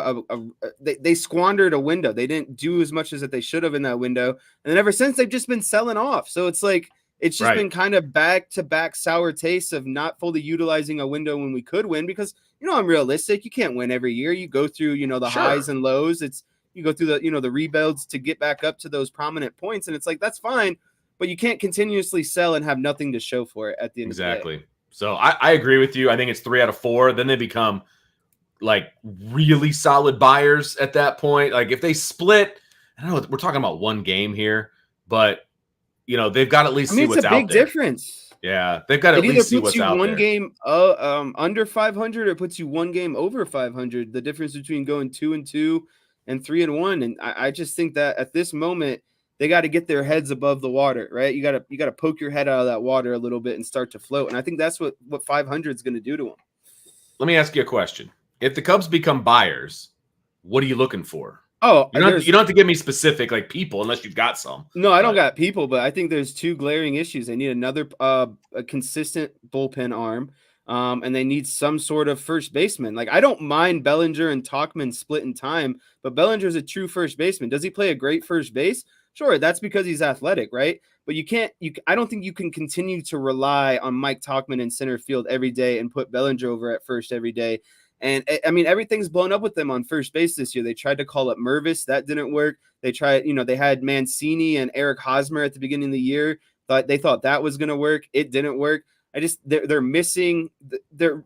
they squandered a window. They didn't do as much as that they should have in that window, and then ever since they've just been selling off. So it's like it's just been kind of back-to-back sour tastes of not fully utilizing a window when we could win, because I'm realistic. You can't win every year. You go through the highs and lows. You go through the the rebuilds to get back up to those prominent points, and it's like that's fine. But you can't continuously sell and have nothing to show for it at the end of the day. Exactly. So I agree with you. I think it's 3 out of 4. Then they become like really solid buyers at that point. Like if they split, I don't know, we're talking about 1 game here, but they've got to at least see what's out there. It's a big difference. Yeah, they've got to at least see what's out there. It either puts you 1 game under 500 or puts you 1 game over 500. The difference between going 2-2 and 3-1, and I just think that at this moment they got to get their heads above the water, right? You got to poke your head out of that water a little bit and start to float. And I think that's what 500 is going to do to them. Let me ask you a question. If the Cubs become buyers, what are you looking for? Oh, you don't have to give me specific like people unless you've got some. No, I don't got people, but I think there's 2 glaring issues. They need another a consistent bullpen arm, and they need some sort of first baseman. Like I don't mind Bellinger and Tauchman splitting time, but Bellinger's a true first baseman. Does he play a great first base? Sure, that's because he's athletic, right? But I don't think you can continue to rely on Mike Tauchman in center field every day and put Bellinger over at first every day. And I mean, everything's blown up with them on first base this year. They tried to call up Mervis. That didn't work. They tried, they had Mancini and Eric Hosmer at the beginning of the year. They thought that was going to work. It didn't work. they're missing. They're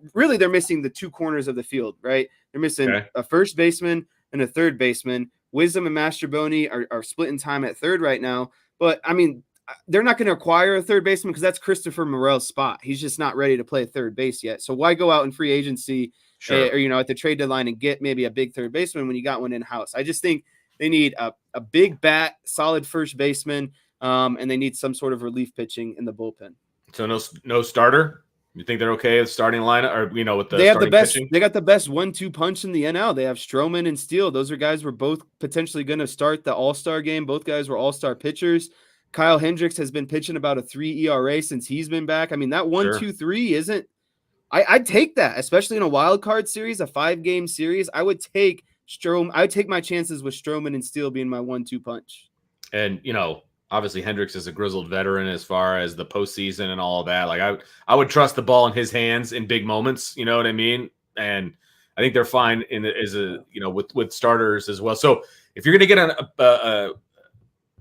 missing the two corners of the field, right? They're missing a first baseman and a third baseman. Wisdom and Masterboni are splitting time at third right now, but I mean, they're not going to acquire a third baseman because that's Christopher Morel's spot. He's just not ready to play third base yet. So why go out in free agency or at the trade deadline and get maybe a big third baseman when you got one in house? I just think they need a big bat, solid first baseman, and they need some sort of relief pitching in the bullpen. So no starter. You think they're okay with starting lineup, or with the they have the best pitching? They got the best 1-2 punch in the NL. They have Stroman and Steele. Those are guys who were both potentially going to start the All-Star game. Both guys were All-Star pitchers. Kyle Hendricks has been pitching about a 3 ERA since he's been back. I mean, that 1-2-3 isn't. I'd take that, especially in a wild card series, a 5-game series. I would take my chances with Stroman and Steele being my 1-2 punch. And obviously Hendricks is a grizzled veteran as far as the postseason and all of that. Like I would trust the ball in his hands in big moments. You know what I mean? And I think they're fine with starters as well. So if you're going to get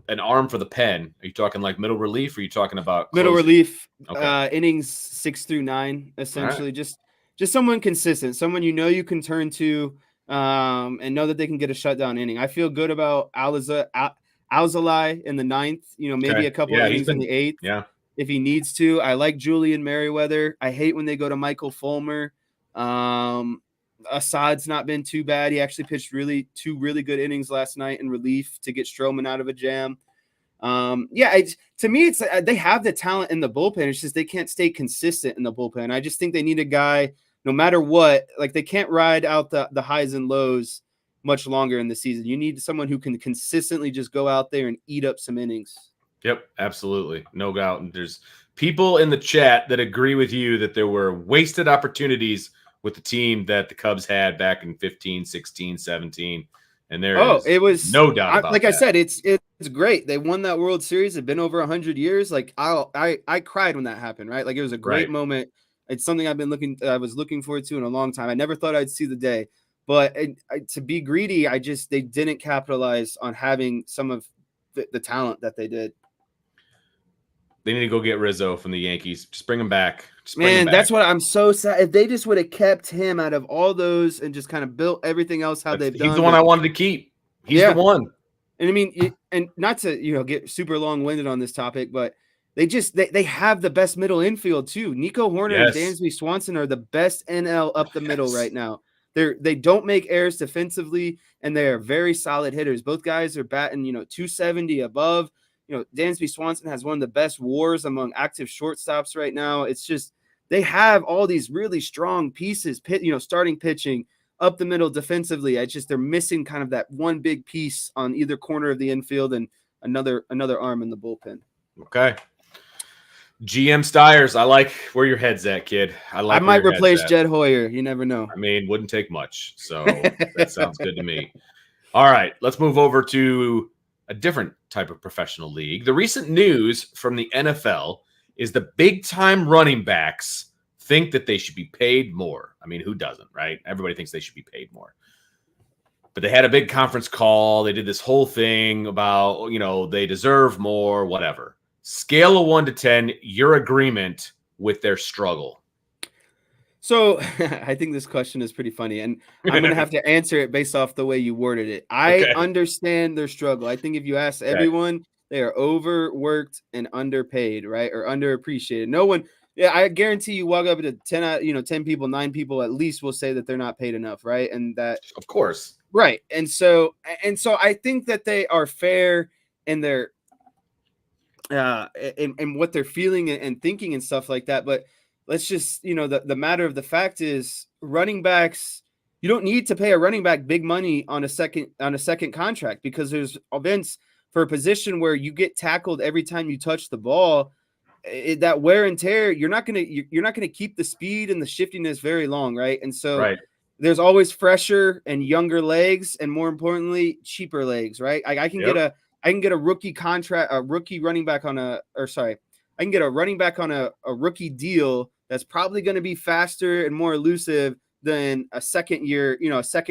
an arm for the pen, are you talking like middle relief? Or are you talking about middle relief? Okay. Innings 6 through 9, essentially. Right. Just someone consistent, someone you can turn to, and know that they can get a shutdown inning. I feel good about Alzolay in the 9th, maybe a couple innings in the 8th. Yeah. If he needs to. I like Julian Merriweather. I hate when they go to Michael Fulmer. Assad's not been too bad. He actually pitched two really good innings last night in relief to get Stroman out of a jam. To me, it's they have the talent in the bullpen. It's just they can't stay consistent in the bullpen. I just think they need a guy, no matter what. Like, they can't ride out the highs and lows much longer in the season. You need someone who can consistently just go out there and eat up some innings. Yep, absolutely. No doubt. And there's people in the chat that agree with you that there were wasted opportunities with the team that the Cubs had back in 15, 16, 17. And it was no doubt about like that. I said, it's great. They won that World Series. It's been over 100 years. Like I cried when that happened, right? Like, it was a great moment. It's something I was looking forward to in a long time. I never thought I'd see the day. But to be greedy, they didn't capitalize on having some of the talent that they did. They need to go get Rizzo from the Yankees. Just bring him back. That's what I'm so sad. If they just would have kept him out of all those and just kind of built everything else they've done. He's the one I wanted to keep. He's the one. And I mean, and not to get super long-winded on this topic, but they have the best middle infield too. Nico Horner and Dansby Swanson are the best NL up the middle right now. They don't make errors defensively, and they are very solid hitters. Both guys are batting, 270 above. Dansby Swanson has one of the best WARs among active shortstops right now. It's just they have all these really strong pieces, starting pitching, up the middle defensively. They're missing kind of that one big piece on either corner of the infield and another arm in the bullpen. Okay. GM Stiers, I like where your head's at, kid. I might replace Jed Hoyer. You never know. I mean, wouldn't take much. So that sounds good to me. All right, let's move over to a different type of professional league. The recent news from the NFL is the big-time running backs think that they should be paid more. I mean, who doesn't, right? Everybody thinks they should be paid more. But they had a big conference call. They did this whole thing about, they deserve more, whatever. Scale of 1 to 10, your agreement with their struggle. So I think this question is pretty funny, and I'm going to have to answer it based off the way you worded it. I understand their struggle. I think if you ask everyone, they are overworked and underpaid, right? Or underappreciated. No one, I guarantee you walk up to 10 people, 9 people at least will say that they're not paid enough, right? And that, of course. Right. And so I think that they are fair in their and what they're feeling and thinking and stuff like that. But let's just, the matter of the fact is, running backs, you don't need to pay a running back big money on a second contract, because there's events for a position where you get tackled every time you touch the ball. That wear and tear, you're not gonna keep the speed and the shiftiness very long, right? And so there's always fresher and younger legs, and more importantly, cheaper legs, right? I can get a rookie contract, a rookie running back I can get a running back on a rookie deal that's probably going to be faster and more elusive than a second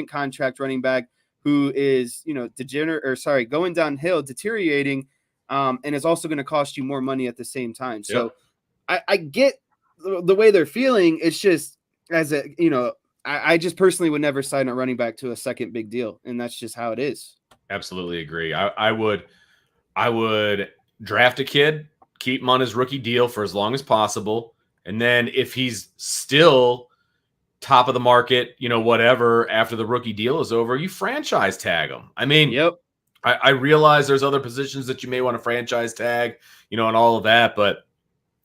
contract running back who is, going downhill, deteriorating, and is also going to cost you more money at the same time. So I get the way they're feeling, it's just as a I just personally would never sign a running back to a second big deal, and that's just how it is. Absolutely agree. I would draft a kid, keep him on his rookie deal for as long as possible, and then if he's still top of the market, whatever, after the rookie deal is over, you franchise tag him. I mean, Yep. I realize there's other positions that you may want to franchise tag, and all of that, but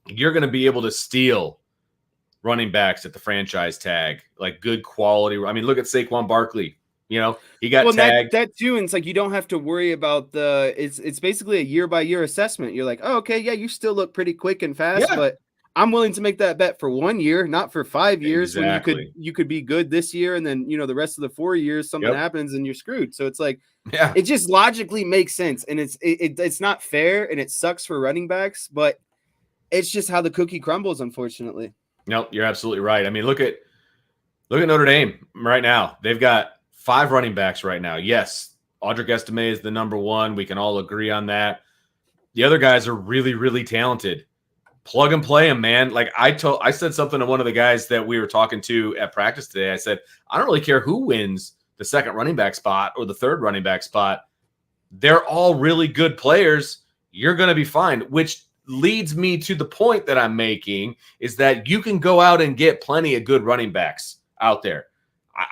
you're going to be able to steal running backs at the franchise tag, like good quality. I mean, look at Saquon Barkley. He got tagged. That too, and it's like you don't have to worry about it's basically a year by year assessment. You're like, oh, okay, yeah, you still look pretty quick and fast, Yeah. but I'm willing to make that bet for 1 year, not for 5 years. Exactly. When you could be good this year, and then the rest of the 4 years something happens and you're screwed. So it's like, yeah, it just logically makes sense, and it's not fair, and it sucks for running backs, but it's just how the cookie crumbles, unfortunately. No, you're absolutely right. I mean, look at Notre Dame right now. They've got 5 running backs right now. Yes, Audric Estime is the number 1. We can all agree on that. The other guys are really, really talented. Plug and play them, man. Like I said something to one of the guys that we were talking to at practice today. I said, I don't really care who wins the second running back spot or the third running back spot. They're all really good players. You're going to be fine, which leads me to the point that I'm making is that you can go out and get plenty of good running backs out there.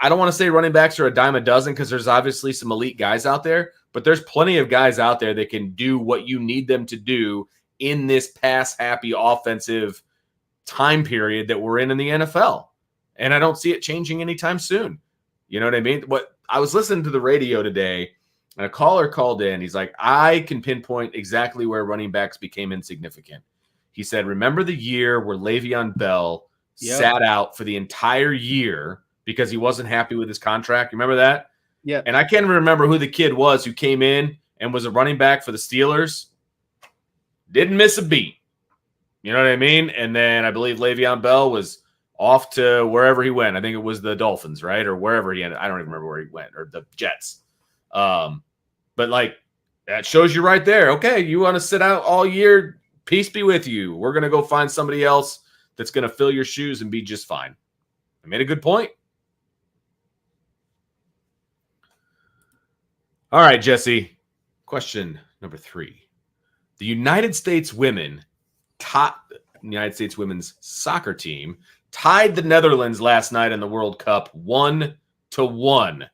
I don't want to say running backs are a dime a dozen because there's obviously some elite guys out there, but there's plenty of guys out there that can do what you need them to do in this pass-happy offensive time period that we're in the NFL. And I don't see it changing anytime soon. You know what I mean? I was listening to the radio today, and a caller called in. He's like, I can pinpoint exactly where running backs became insignificant. He said, remember the year where Le'Veon Bell sat out for the entire year because he wasn't happy with his contract? Remember that? Yeah. And I can't remember who the kid was who came in and was a running back for the Steelers. Didn't miss a beat. You know what I mean? And then I believe Le'Veon Bell was off to wherever he went. I think it was the Dolphins, right? Or wherever he ended. I don't even remember where he went, or the Jets. But like that shows you right there. Okay, you want to sit out all year? Peace be with you. We're going to go find somebody else that's going to fill your shoes and be just fine. I made a good point. All right, Jesse. Question number 3. The United States women's soccer team tied the Netherlands last night in the World Cup 1-1.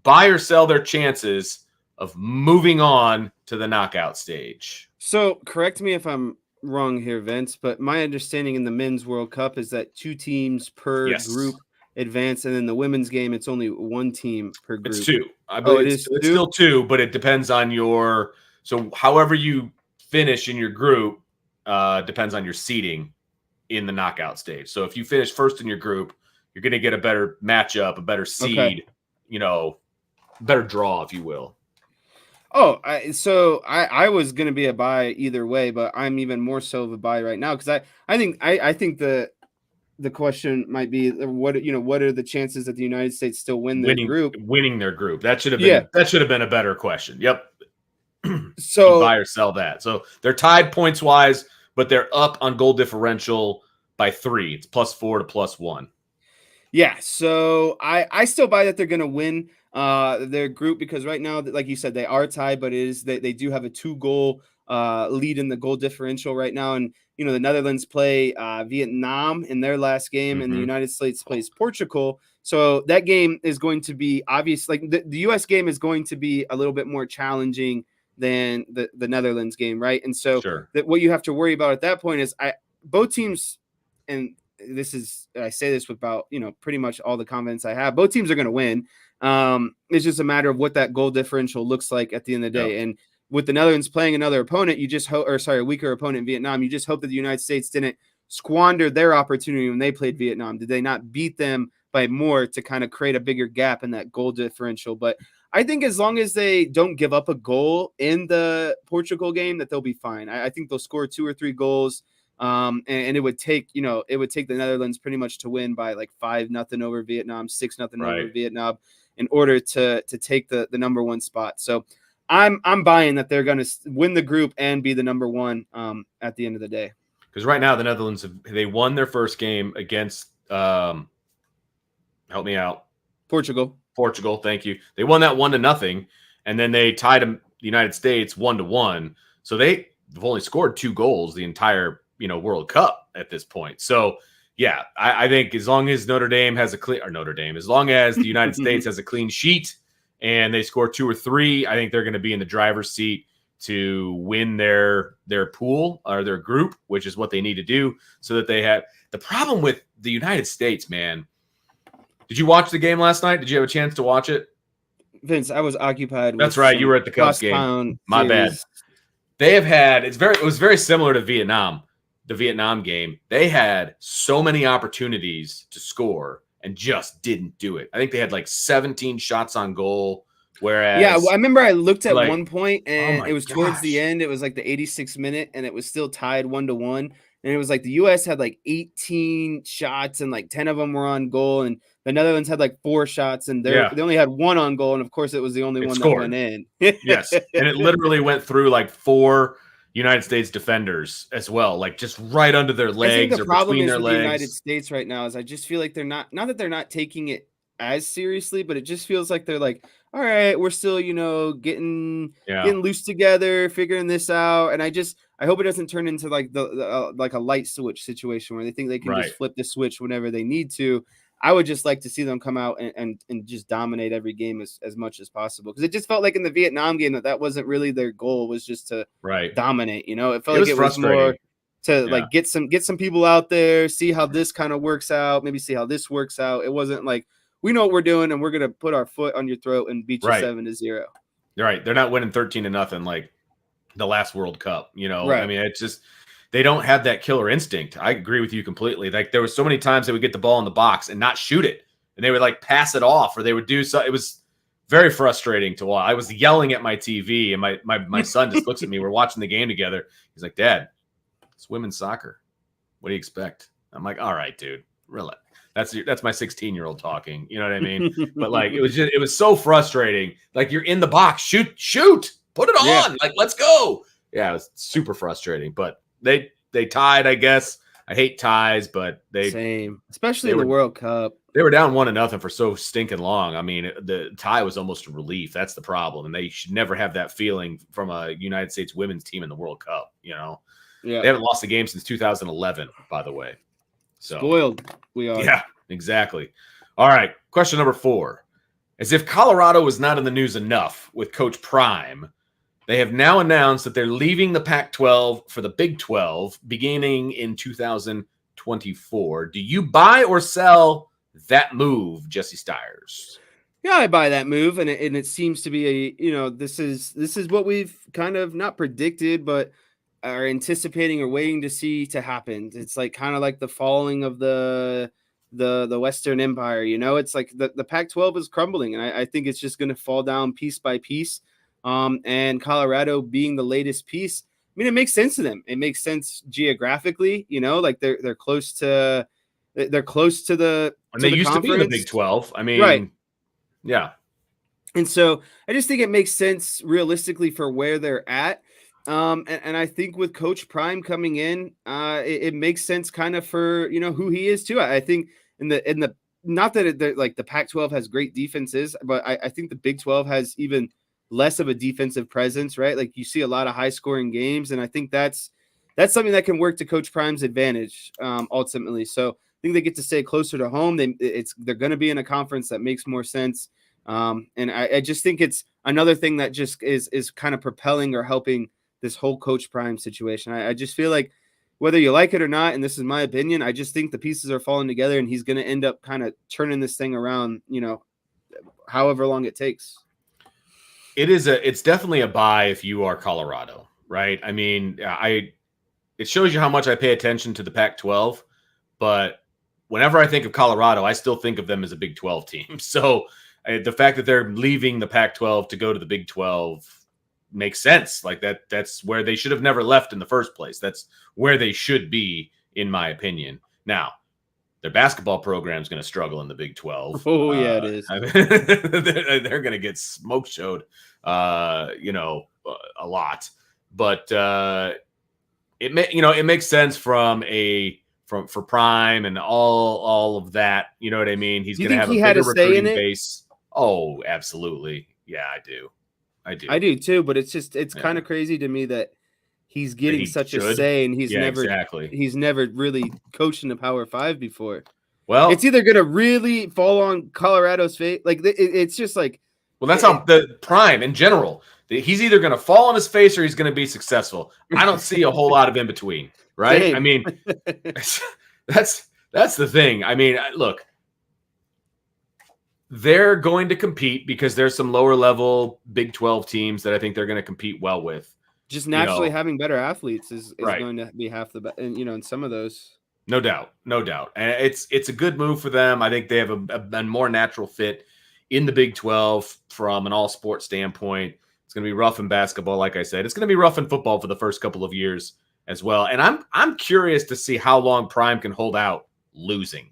Buy or sell their chances of moving on to the knockout stage. So correct me if I'm wrong here, Vince, but my understanding in the men's World Cup is that 2 teams per group advance, and in the women's game, it's only 1 team per group. It's 2. I believe it's still 2, but it depends on so however you finish in your group depends on your seeding in the knockout stage. So if you finish first in your group, you're going to get a better matchup, a better seed, better draw, if you will. Oh, I was going to be a buy either way, but I'm even more so of a buy right now because I think the question might be what are the chances that the United States still winning their group? That should have been a better question. Yep. So buy or sell that. So they're tied points wise, but they're up on goal differential by 3. It's +4 to +1. Yeah. So I still buy that they're going to win their group because right now, like you said, they are tied, but they do have a 2-goal lead in the goal differential right now. And, the Netherlands play Vietnam in their last game, and the United States plays Portugal. So that game is going to be obvious. Like the U.S. game is going to be a little bit more challenging than the Netherlands game, right? And so what you have to worry about at that point is both teams, and I say this with about pretty much all the confidence I have, both teams are going to win. It's just a matter of what that goal differential looks like at the end of the day. And with the Netherlands playing another opponent, a weaker opponent in Vietnam, you just hope that the United States didn't squander their opportunity when they played Vietnam. Did they not beat them by more to kind of create a bigger gap in that goal differential? But I think as long as they don't give up a goal in the Portugal game, that they'll be fine. I think they'll score 2 or 3 goals. And it would take the Netherlands pretty much to win by like 5-0 over Vietnam, 6-0 over Vietnam in order to take the number 1 spot. So I'm buying that they're going to win the group and be the number 1 at the end of the day. because right now the Netherlands they won their first game against help me out. Portugal. Thank you. They won that 1-0, and then they tied the United States 1-1. So they've only scored 2 goals the entire World Cup at this point. So yeah, I think as long as Notre Dame has as long as the United States has a clean sheet and they score 2 or 3, I think they're going to be in the driver's seat to win their pool or their group, which is what they need to do so that they have. The problem with the United States, man. Did you watch the game last night? Did you have a chance to watch it? Vince, I was occupied. That's right. You were at the Cubs game. My bad. They have had it was very similar to Vietnam, the Vietnam game. They had so many opportunities to score and just didn't do it. I think they had like 17 shots on goal. Whereas, yeah, I remember I looked at one point and oh it was towards the end. It was like the 86th minute and it was still tied 1-1. And it was like the U.S. had like 18 shots and like 10 of them were on goal. And the Netherlands had like 4 shots and they only had 1 on goal. And of course, it was the only one that went in. Yes. And it literally went through like 4 United States defenders as well, like just right under their legs or between their legs. The United States right now is I just feel like they're not that they're not taking it as seriously, but it just feels like they're like, all right, we're still, getting loose together, figuring this out. And I hope it doesn't turn into like the like a light switch situation where they think they can just flip the switch whenever they need to. I would just like to see them come out and just dominate every game as much as possible. Because it just felt like in the Vietnam game that wasn't really their goal, was just to dominate. It felt like it was more to like get some people out there, see how this kind of works out, maybe see how this works out. It wasn't like, we know what we're doing and we're going to put our foot on your throat and beat you 7-0. Right. They're not winning 13-0 like the last World Cup, Right. I mean, it's just, they don't have that killer instinct. I agree with you completely. Like there was so many times they would get the ball in the box and not shoot it. And they would like pass it off or they would do so. It was very frustrating to watch. I was yelling at my TV and my son just looks at me. We're watching the game together. He's like, Dad, it's women's soccer. What do you expect? I'm like, all right, dude, relax. That's my 16-year-old talking. You know what I mean? But like, it was so frustrating. Like you're in the box, shoot, put it on. Like, let's go. Yeah, it was super frustrating, but they tied, I guess. I hate ties, but especially in the World Cup. They were down 1-0 for so stinking long. I mean, the tie was almost a relief. That's the problem. And they should never have that feeling from a United States women's team in the World Cup. They haven't lost a game since 2011, by the way. So spoiled we are. Yeah, exactly. All right. Question number 4. As if Colorado was not in the news enough with Coach Prime, they have now announced that they're leaving the Pac-12 for the Big 12 beginning in 2024. Do you buy or sell that move, Jesse Stiers? Yeah, I buy that move, and it seems to be this is what we've kind of not predicted, but are anticipating or waiting to see to happen. It's like kind of like the falling of the Western Empire. It's like the Pac-12 is crumbling, and I think it's just going to fall down piece by piece. And Colorado being the latest piece, I mean, it makes sense to them. It makes sense geographically. Like they're close to the. And they used to be in the Big 12. I mean, right? Yeah. And so I just think it makes sense realistically for where they're at. And I think with Coach Prime coming in, it makes sense kind of for, who he is too. I think in the not that like the Pac-12 has great defenses, but I think the Big 12 has even less of a defensive presence, right? Like you see a lot of high scoring games. And I think that's something that can work to Coach Prime's advantage ultimately. So I think they get to stay closer to home. They're going to be in a conference that makes more sense. And I just think it's another thing that just is kind of propelling or helping this whole Coach Prime situation. I just feel like whether you like it or not, and this is my opinion, I just think the pieces are falling together and he's going to end up kind of turning this thing around, however long it takes. It's definitely a buy if you are Colorado, right? I mean, it shows you how much I pay attention to the Pac-12, but whenever I think of Colorado, I still think of them as a Big 12 team. So the fact that they're leaving the Pac-12 to go to the Big 12 makes sense. Like that's where they should have never left in the first place. That's where they should be, in my opinion. Now, their basketball program is going to struggle in the Big 12. Oh, yeah, it is. I mean, they're going to get smoke showed, a lot. But it makes sense for Prime and all of that. You know what I mean? He's Do you going to think have a he had bigger a say in recruiting it? base. Oh, absolutely. Yeah, I do. I do too, but it's kind Yeah. of crazy to me that he's That getting he such a should. say, and Yeah, exactly. he's never really coached in the Power Five before. It's Well, either gonna really fall on Colorado's fate, like it's just like that's how the Prime in general. He's either going to fall on his face or he's going to be successful. I don't see a whole lot of in between, right? I same. mean, that's the thing. I mean, look, they're going to compete because there's some lower level Big 12 teams that I think they're going to compete well with. Just You naturally know, having better athletes is right. going to be half the and in some of those. No doubt. No doubt. And it's a good move for them. I think they have a more natural fit in the Big 12 from an all sport standpoint. It's going to be rough in basketball, like I said. It's going to be rough in football for the first couple of years as well. And I'm curious to see how long Prime can hold out losing.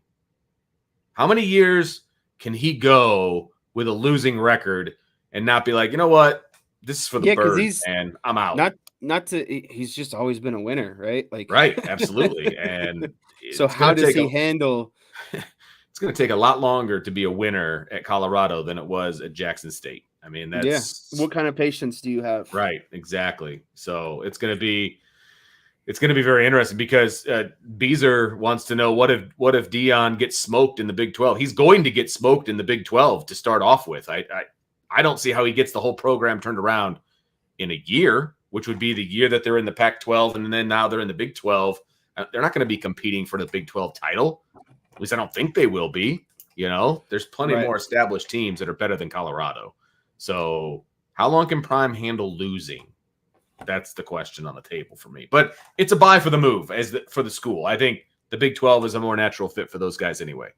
How many years can he go with a losing record and not be like, you know what? This is for the Because birds, he's and I'm out. he's just always been a winner, right? Like Right, absolutely. And so it's how going to does take he handle? it's going to take a lot longer to be a winner at Colorado than it was at Jackson State. I mean, Yeah, that's what kind of patience do you have? right, exactly. So it's going to be very interesting because Beezer wants to know what if Dion gets smoked in the Big 12. He's going to get smoked in the Big 12 to start off with. I don't see how he gets the whole program turned around in a year, which would be the year that they're in the Pac-12 and then now they're in the Big 12. They're not going to be competing for the Big 12 title. At least I don't think they will be. You know, there's plenty more established teams that are better than Colorado. So how long can Prime handle losing? That's the question on the table for me. But it's a buy for the move for the school. I think the Big 12 is a more natural fit for those guys anyway.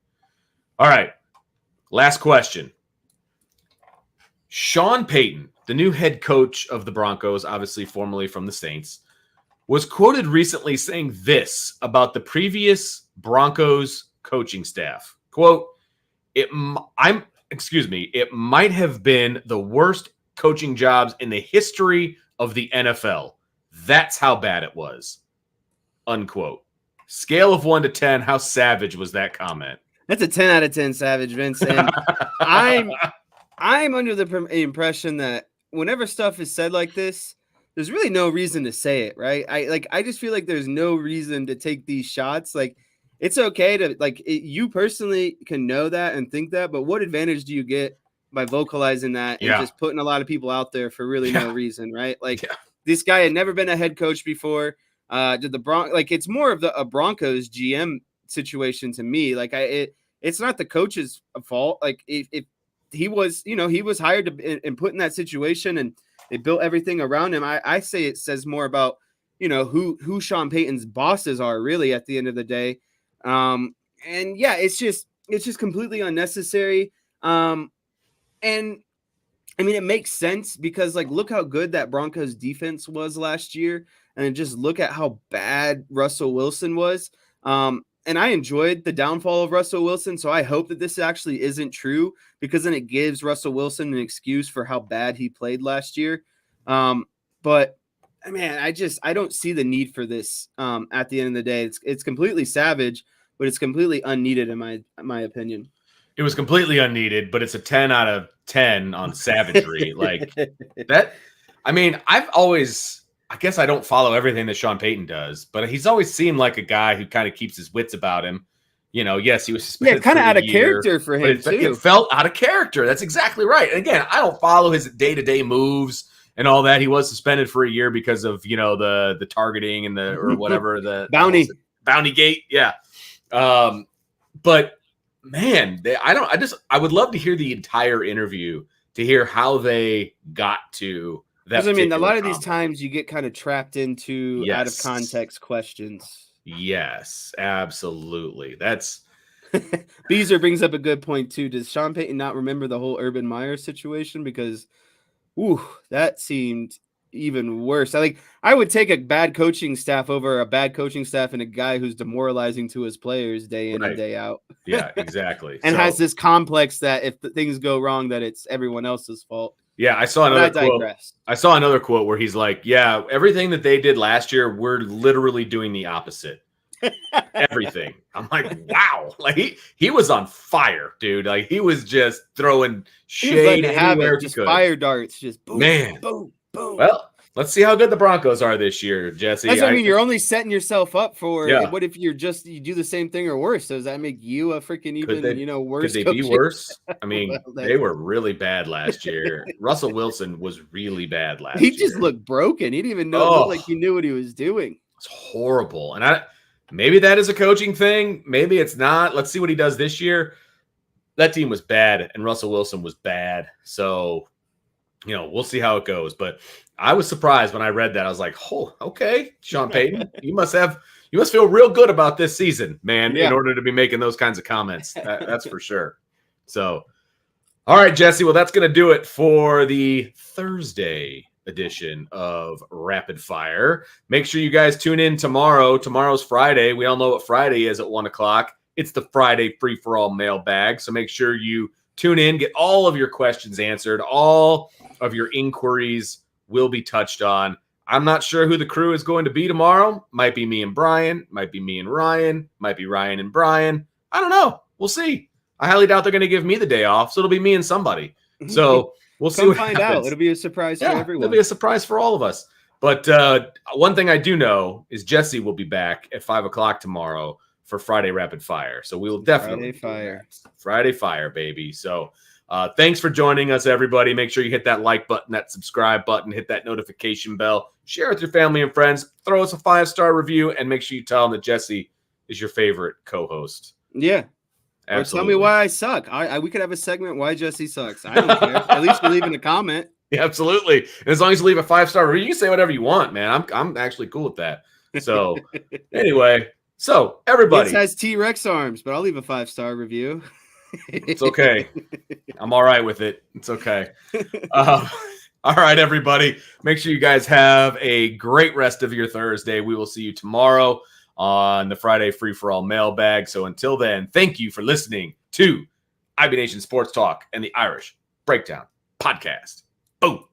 All right. Last question. Sean Payton, the new head coach of the Broncos, obviously formerly from the Saints, was quoted recently saying this about the previous Broncos coaching staff. Quote, it might have been the worst coaching jobs in the history of the NFL. That's how bad it was. Unquote. Scale of 1 to 10, how savage was that comment? That's a 10 out of 10 savage, Vince. And I'm under the impression that whenever stuff is said like this, there's really no reason to say it, right? I just feel like there's no reason to take these shots. Like, it's okay to you personally can know that and think that, but what advantage do you get by vocalizing that and just putting a lot of people out there for really no reason, right? Like this guy had never been a head coach before. Did the it's more of a Broncos GM situation to me. Like it's not the coach's fault. Like if he was, he was hired to and put in that situation and they built everything around him. I say it says more about, who Sean Payton's bosses are really at the end of the day. And yeah, it's just completely unnecessary. And I mean, it makes sense because look how good that Broncos defense was last year. And just look at how bad Russell Wilson was. And I enjoyed the downfall of Russell Wilson. So I hope that this actually isn't true because then it gives Russell Wilson an excuse for how bad he played last year. But man, I don't see the need for this. At the end of the day, it's completely savage, but it's completely unneeded in my opinion. It was completely unneeded, but it's a 10 out of 10 on savagery. Like that. I mean, I guess I don't follow everything that Sean Payton does, but he's always seemed like a guy who kind of keeps his wits about him. Yes, he was suspended. Yeah, kind of out of character for him too. It felt out of character. That's exactly right. And again, I don't follow his day-to-day moves and all that. He was suspended for a year because of the targeting and or whatever the bounty gate. Yeah, but man, I would love to hear the entire interview to hear how they got to that. Because I mean, a lot of these times you get kind of trapped into out of context questions. Yes, absolutely. That's Beezer brings up a good point too. Does Sean Payton not remember the whole Urban Meyer situation? Because, that seemed even worse. I would take a bad coaching staff over a bad coaching staff and a guy who's demoralizing to his players day in and day out. Yeah, exactly. And has this complex that if things go wrong, that it's everyone else's fault. Yeah, I saw But I another quote. digress. I saw another quote where he's like, "Yeah, everything that they did last year, we're literally doing the opposite. Everything." I'm like, "Wow!" Like he was on fire, dude. Like he was just throwing He was letting shade it have anywhere it, he just could. fire darts, just boom, Man, boom, boom. well, let's see how good the Broncos are this year, Jesse. That's what I mean. You're only setting yourself up for Yeah. what if you do the same thing or worse? Does that make you a freaking Could even they, worse? could they be coach? worse? I mean, Well, they were really bad last year. Russell Wilson was really bad last He year. just looked broken. He didn't even know. Oh. Look like he knew what he was doing. It's horrible. And maybe that is a coaching thing. Maybe it's not. Let's see what he does this year. That team was bad, and Russell Wilson was bad. So, we'll see how it goes. But I was surprised when I read that. I was like, oh, okay, Sean Payton, you must feel real good about this season, man, in order to be making those kinds of comments. That's for sure. So, all right, Jesse. Well, that's going to do it for the Thursday edition of Rapid Fire. Make sure you guys tune in tomorrow. Tomorrow's Friday. We all know what Friday is at 1:00. It's the Friday free-for-all mailbag. So make sure you tune in, get all of your questions answered. All of your inquiries will be touched on. I'm not sure who the crew is going to be tomorrow. Might be me and Brian. Might be me and Ryan. Might be Ryan and Brian. I don't know. We'll see. I highly doubt they're going to give me the day off, so it'll be me and somebody. So we'll see what find happens. Out. It'll be a surprise for everyone. It'll be a surprise for all of us. But one thing I do know is Jesse will be back at 5:00 tomorrow for Friday Rapid Fire. So we will definitely Friday Fire, baby. So thanks for joining us, everybody. Make sure you hit that like button, that subscribe button, hit that notification bell, share with your family and friends, throw us a 5-star review, and make sure you tell them that Jesse is your favorite co-host. Yeah. Absolutely. Or tell me why I suck. We could have a segment why Jesse sucks. I don't care. At least you're leaving a comment. Yeah, absolutely. And as long as you leave a 5-star review, you can say whatever you want, man. I'm actually cool with that. So anyway, so everybody. This has T-Rex arms, but I'll leave a 5-star review. It's okay. I'm all right with it. It's okay. All right, everybody. Make sure you guys have a great rest of your Thursday. We will see you tomorrow on the Friday Free-for-All mailbag. So until then, thank you for listening to IB Nation Sports Talk and the Irish Breakdown Podcast. Boom.